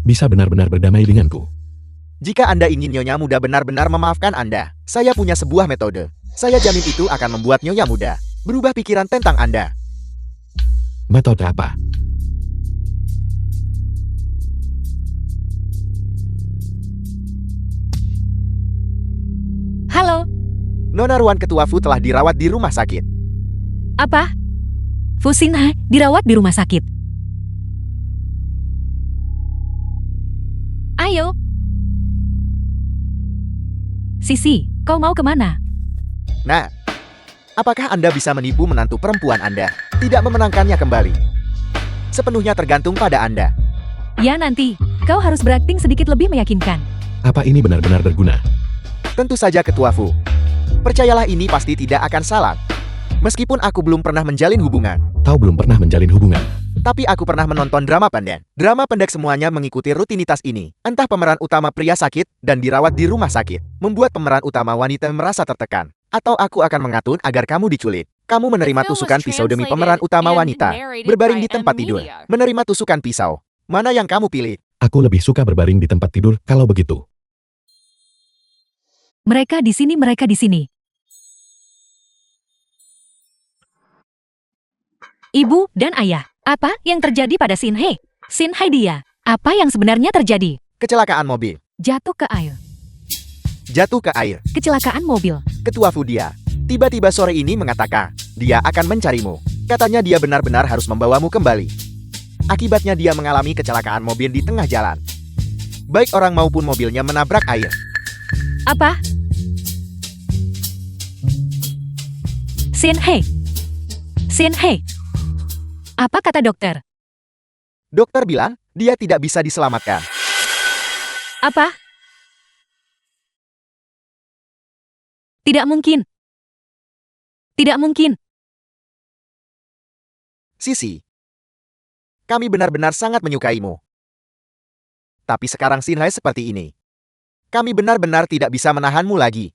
bisa benar-benar berdamai denganku. Jika Anda ingin Nyonya Muda benar-benar memaafkan Anda, saya punya sebuah metode. Saya jamin itu akan membuat Nyonya Muda berubah pikiran tentang Anda. Metode apa? Halo, Nona Ruan Ketua Fu telah dirawat di rumah sakit. apa? Fu Xinhai dirawat di rumah sakit. Ayo. Sisi, kau mau kemana? Nah, apakah Anda bisa menipu menantu perempuan Anda? Tidak memenangkannya kembali. Sepenuhnya tergantung pada Anda. Ya nanti, kau harus berakting sedikit lebih meyakinkan. Apa ini benar-benar berguna? Tentu saja Ketua Fu. Percayalah ini pasti tidak akan salah. Meskipun aku belum pernah menjalin hubungan, Kau belum pernah menjalin hubungan. tapi aku pernah menonton drama pendek. Drama pendek semuanya mengikuti rutinitas ini. Entah pemeran utama pria sakit dan dirawat di rumah sakit, membuat pemeran utama wanita merasa tertekan. Atau aku akan mengatur agar kamu diculik. Kamu menerima tusukan pisau demi pemeran utama wanita. Berbaring di tempat tidur. Menerima tusukan pisau. Mana yang kamu pilih? Aku lebih suka berbaring di tempat tidur kalau begitu. Mereka di sini, mereka di sini. Ibu dan ayah, apa yang terjadi pada Xinhai? Xinhai dia, apa yang sebenarnya terjadi? Kecelakaan mobil. Jatuh ke air. Jatuh ke air. Kecelakaan mobil. Ketua Fudia tiba-tiba sore ini mengatakan dia akan mencarimu. Katanya dia benar-benar harus membawamu kembali. Akibatnya dia mengalami kecelakaan mobil di tengah jalan. Baik orang maupun mobilnya menabrak air. Apa? Xinhai. Xinhai. Apa kata dokter? Dokter bilang dia tidak bisa diselamatkan. Apa? Tidak mungkin. Tidak mungkin. Sisi, kami benar-benar sangat menyukaimu. Tapi sekarang Xinhai seperti ini. Kami benar-benar tidak bisa menahanmu lagi.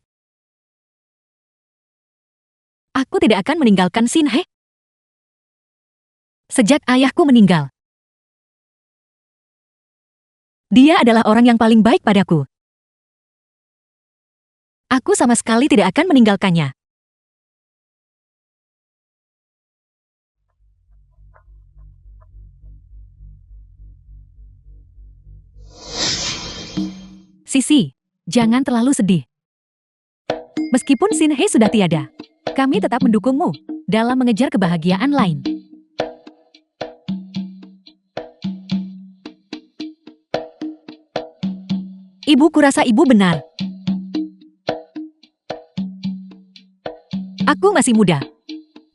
Aku tidak akan meninggalkan Xinhai. Sejak ayahku meninggal. Dia adalah orang yang paling baik padaku. Aku sama sekali tidak akan meninggalkannya. Sisi, jangan terlalu sedih. Meskipun Xinhai sudah tiada, kami tetap mendukungmu dalam mengejar kebahagiaan lain. Ibu kurasa ibu benar. Aku masih muda.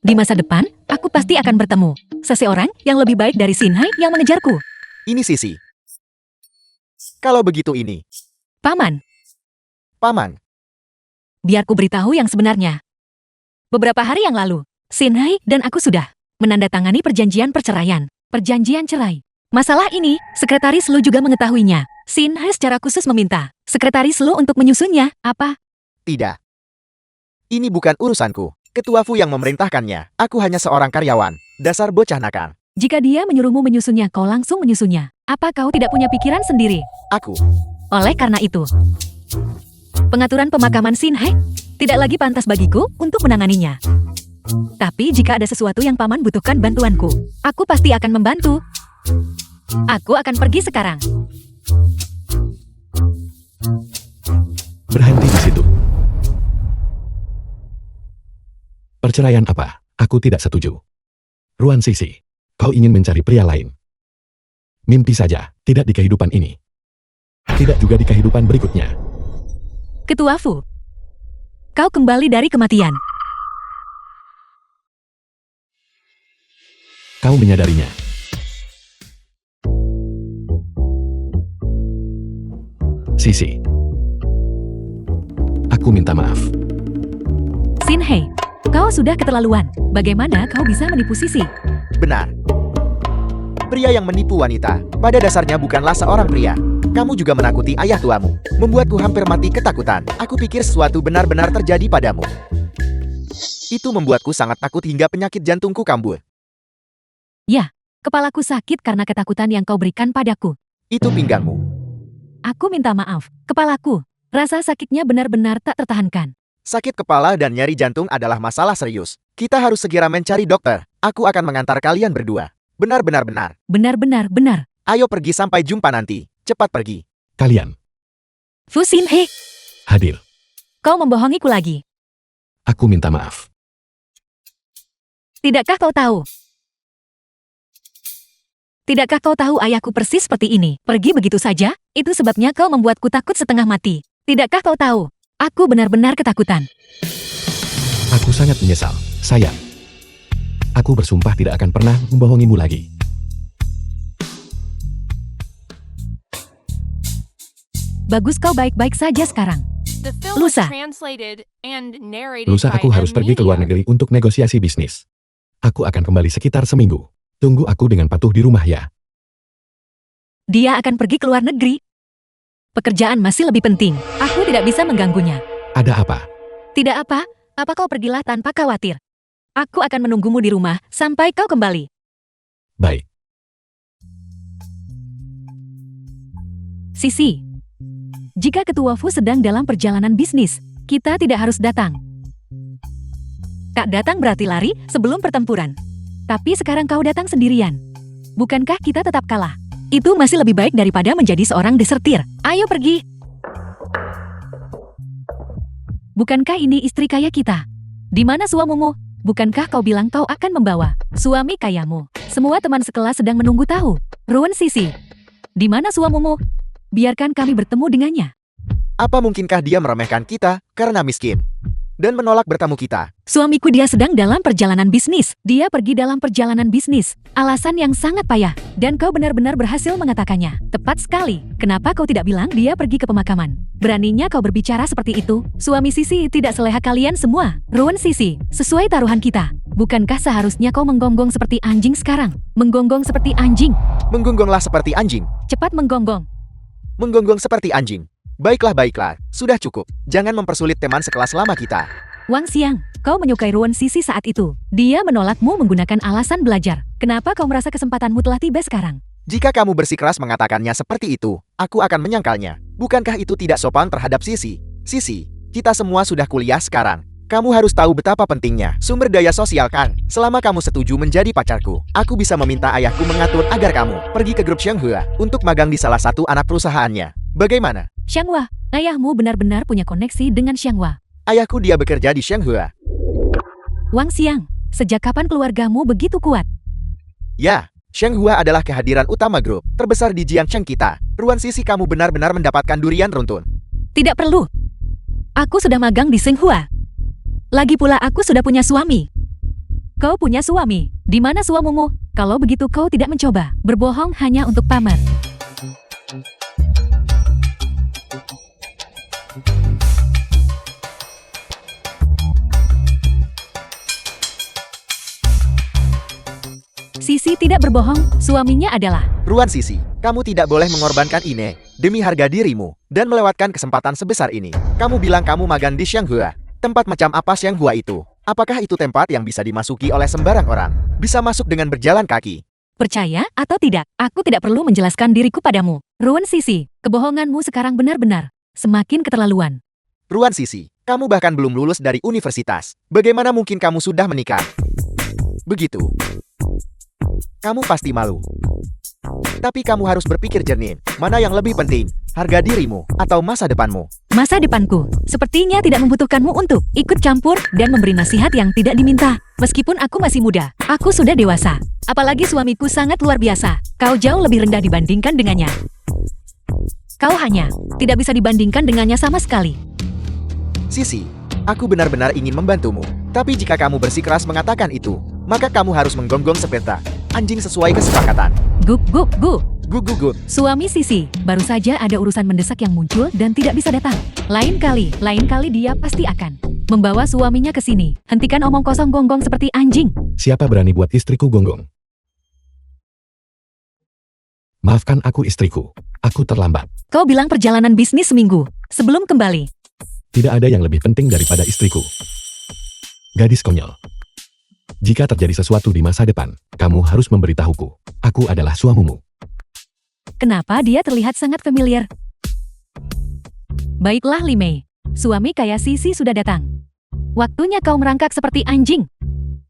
Di masa depan, aku pasti akan bertemu seseorang yang lebih baik dari Xinhai yang mengejarku. Ini Sisi. Kalau begitu ini, Paman, Paman, biar ku beritahu yang sebenarnya. Beberapa hari yang lalu, Xinhai dan aku sudah menandatangani perjanjian perceraian, perjanjian cerai. Masalah ini, Sekretaris Lu juga mengetahuinya. Xinhai secara khusus meminta Sekretaris Lu untuk menyusunnya. Apa? tidak. Ini bukan urusanku. Ketua Fu yang memerintahkannya. Aku hanya seorang karyawan. Dasar bocah nakal. Jika dia menyuruhmu menyusunnya, kau langsung menyusunnya. Apa kau tidak punya pikiran sendiri? Aku. Oleh karena itu, pengaturan pemakaman Xinhai tidak lagi pantas bagiku untuk menanganinya. Tapi jika ada sesuatu yang paman butuhkan bantuanku, aku pasti akan membantu. Aku akan pergi sekarang. Berhenti di situ. Perceraian apa? Aku tidak setuju. Ruan Sisi, kau ingin mencari pria lain. Mimpi saja, tidak di kehidupan ini. Tidak juga di kehidupan berikutnya. Ketua Fu, kau kembali dari kematian. Kau menyadarinya. Sisi, aku minta maaf. Xinhai, kau sudah keterlaluan. Bagaimana kau bisa menipu Sisi? Benar. Pria yang menipu wanita, pada dasarnya bukanlah seorang pria. Kamu juga menakuti ayah tuamu, membuatku hampir mati ketakutan. Aku pikir sesuatu benar-benar terjadi padamu. Itu membuatku sangat takut hingga penyakit jantungku kambuh. Ya, kepalaku sakit karena ketakutan yang kau berikan padaku. Itu pinggangmu. Aku minta maaf, kepalaku. Rasa sakitnya benar-benar tak tertahankan. Sakit kepala dan nyeri jantung adalah masalah serius. Kita harus segera mencari dokter. Aku akan mengantar kalian berdua. Benar-benar benar. Benar-benar benar. Ayo pergi sampai jumpa nanti. Cepat pergi. Kalian, Fu Xin-he, hadir. kau membohongiku lagi. Aku minta maaf. Tidakkah kau tahu? Tidakkah kau tahu ayahku persis seperti ini? Pergi begitu saja? Itu sebabnya kau membuatku takut setengah mati. Tidakkah kau tahu? Aku benar-benar ketakutan. Aku sangat menyesal, sayang. Aku bersumpah tidak akan pernah membohongimu lagi. Bagus kau baik-baik saja sekarang. The film was Lusa. translated and narrated Lusa by aku harus pergi ke luar Media. negeri untuk negosiasi bisnis. Aku akan kembali sekitar seminggu. Tunggu aku dengan patuh di rumah ya. Dia akan pergi ke luar negeri. Pekerjaan masih lebih penting. Aku tidak bisa mengganggunya. Ada apa? Tidak apa, kau pergilah tanpa khawatir. Aku akan menunggumu di rumah sampai kau kembali. Baik. Sisi, jika Ketua Fu sedang dalam perjalanan bisnis, kita tidak harus datang. Tak datang berarti lari sebelum pertempuran. Tapi sekarang kau datang sendirian. Bukankah kita tetap kalah? Itu masih lebih baik daripada menjadi seorang desertir. Ayo pergi. Bukankah ini istri kaya kita? Di mana suamimu? Bukankah kau bilang kau akan membawa suami kayamu? Semua teman sekelas sedang menunggu tahu. Ruan Sisi, di mana suamimu? Biarkan kami bertemu dengannya. Apa mungkinkah dia meremehkan kita karena miskin? Dan menolak bertamu kita? Suamiku dia sedang dalam perjalanan bisnis. Dia pergi dalam perjalanan bisnis. Alasan yang sangat payah. Dan kau benar-benar berhasil mengatakannya. Tepat sekali. Kenapa kau tidak bilang dia pergi ke pemakaman? Beraninya kau berbicara seperti itu? Suami Sisi tidak seleha kalian semua. Ruan Sisi, sesuai taruhan kita. Bukankah seharusnya kau menggonggong seperti anjing sekarang? Menggonggong seperti anjing. Menggonggonglah seperti anjing. Cepat menggonggong. Menggonggong seperti anjing. Baiklah. Sudah cukup. Jangan mempersulit teman sekelas lama kita. Wang Xiang, kau menyukai Ruan Sisi saat itu. Dia menolakmu menggunakan alasan belajar. Kenapa kau merasa kesempatanmu telah tiba sekarang? Jika kamu bersikeras mengatakannya seperti itu, aku akan menyangkalnya. Bukankah itu tidak sopan terhadap Sisi? Sisi, kita semua sudah kuliah sekarang. Kamu harus tahu betapa pentingnya sumber daya sosial kan. Selama kamu setuju menjadi pacarku, aku bisa meminta ayahku mengatur agar kamu pergi ke grup Shanghua untuk magang di salah satu anak perusahaannya. Bagaimana? Xianghua, ayahmu benar-benar punya koneksi dengan Xianghua. Ayahku dia bekerja di Shanghua. Wang Xiang, sejak kapan keluargamu begitu kuat? Ya, Shanghua adalah kehadiran utama grup terbesar di Jiangcheng kita. Ruan Sisi kamu benar-benar mendapatkan durian runtun. Tidak perlu. Aku sudah magang di Shanghua. Lagi pula aku sudah punya suami. Kau punya suami. Di mana suamimu? Kalau begitu kau tidak mencoba berbohong hanya untuk pamer. Sisi tidak berbohong, suaminya adalah Ruan Sisi, kamu tidak boleh mengorbankan Ine demi harga dirimu dan melewatkan kesempatan sebesar ini. Kamu bilang kamu magang di Shanghua. Tempat macam apa Shanghua itu? Apakah itu tempat yang bisa dimasuki oleh sembarang orang? Bisa masuk dengan berjalan kaki? percaya atau tidak. Aku tidak perlu menjelaskan diriku padamu. Ruan Sisi, kebohonganmu sekarang benar-benar semakin keterlaluan. Ruan Sisi, kamu bahkan belum lulus dari universitas. Bagaimana mungkin kamu sudah menikah? Begitu. Kamu pasti malu. Tapi kamu harus berpikir jernih. Mana yang lebih penting? Harga dirimu atau masa depanmu? Masa depanku sepertinya tidak membutuhkanmu untuk ikut campur dan memberi nasihat yang tidak diminta. Meskipun aku masih muda, aku sudah dewasa. Apalagi suamiku sangat luar biasa. Kau jauh lebih rendah dibandingkan dengannya. Kau hanya tidak bisa dibandingkan dengannya sama sekali. Sisi, aku benar-benar ingin membantumu. Tapi jika kamu bersikeras mengatakan itu, maka kamu harus menggonggong seperti anjing sesuai kesepakatan. Guk guk guk. Gugugut. Suami Sisi, baru saja ada urusan mendesak yang muncul dan tidak bisa datang. Lain kali dia pasti akan membawa suaminya ke sini. Hentikan omong kosong gonggong seperti anjing. Siapa berani buat istriku gonggong? Maafkan aku istriku. Aku terlambat. Kau bilang perjalanan bisnis seminggu sebelum kembali. Tidak ada yang lebih penting daripada istriku. Gadis konyol. Jika terjadi sesuatu di masa depan, kamu harus memberitahuku. Aku adalah suamimu. Kenapa dia terlihat sangat familiar? Baiklah Li Mei, suami kaya Sisi sudah datang. Waktunya kau merangkak seperti anjing.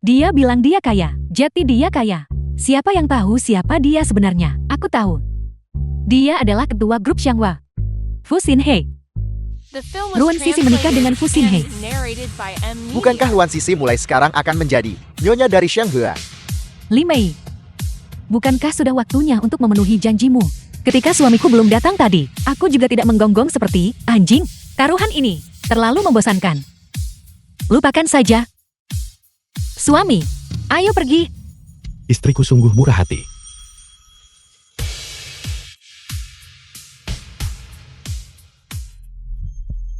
Dia bilang dia kaya, jadi dia kaya. Siapa yang tahu siapa dia sebenarnya? Aku tahu. Dia adalah ketua grup Xianghua, Fu Xinhe. The film Ruan was Sisi menikah dengan Fu Xinhe. translated and narrated by M. Bukankah Luan Sisi mulai sekarang akan menjadi nyonya dari Shanghua? Li Mei, bukankah sudah waktunya untuk memenuhi janjimu? Ketika suamiku belum datang tadi, aku juga tidak menggonggong seperti anjing. Taruhan ini terlalu membosankan. Lupakan saja. Suami, ayo pergi. Istriku sungguh murah hati.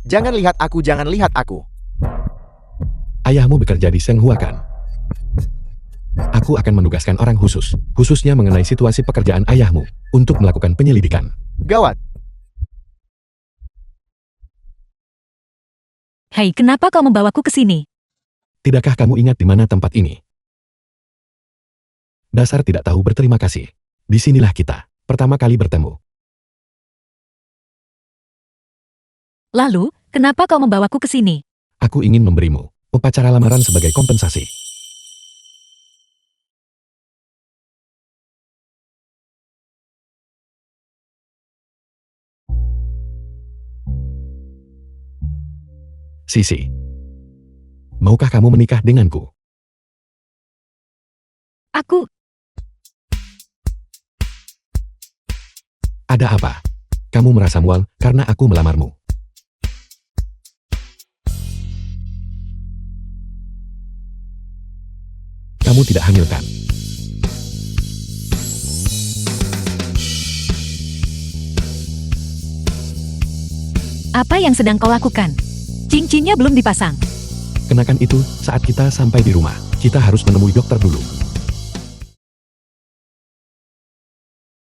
Jangan lihat aku, jangan lihat aku. Ayahmu bekerja di Shenghua kan? Aku akan menugaskan orang khusus, khususnya mengenai situasi pekerjaan ayahmu, untuk melakukan penyelidikan. Gawat, Hei, kenapa kau membawaku ke sini? Tidakkah kamu ingat di mana tempat ini? Dasar tidak tahu berterima kasih. Disinilah kita, pertama kali bertemu. Lalu, kenapa kau membawaku ke sini? Aku ingin memberimu upacara lamaran sebagai kompensasi. Sisi, maukah kamu menikah denganku? Aku, Ada apa? Kamu merasa mual karena aku melamarmu. Kamu tidak hamil kan? apa yang sedang kau lakukan? Cincinnya belum dipasang. Kenakan itu saat kita sampai di rumah. Kita harus menemui dokter dulu.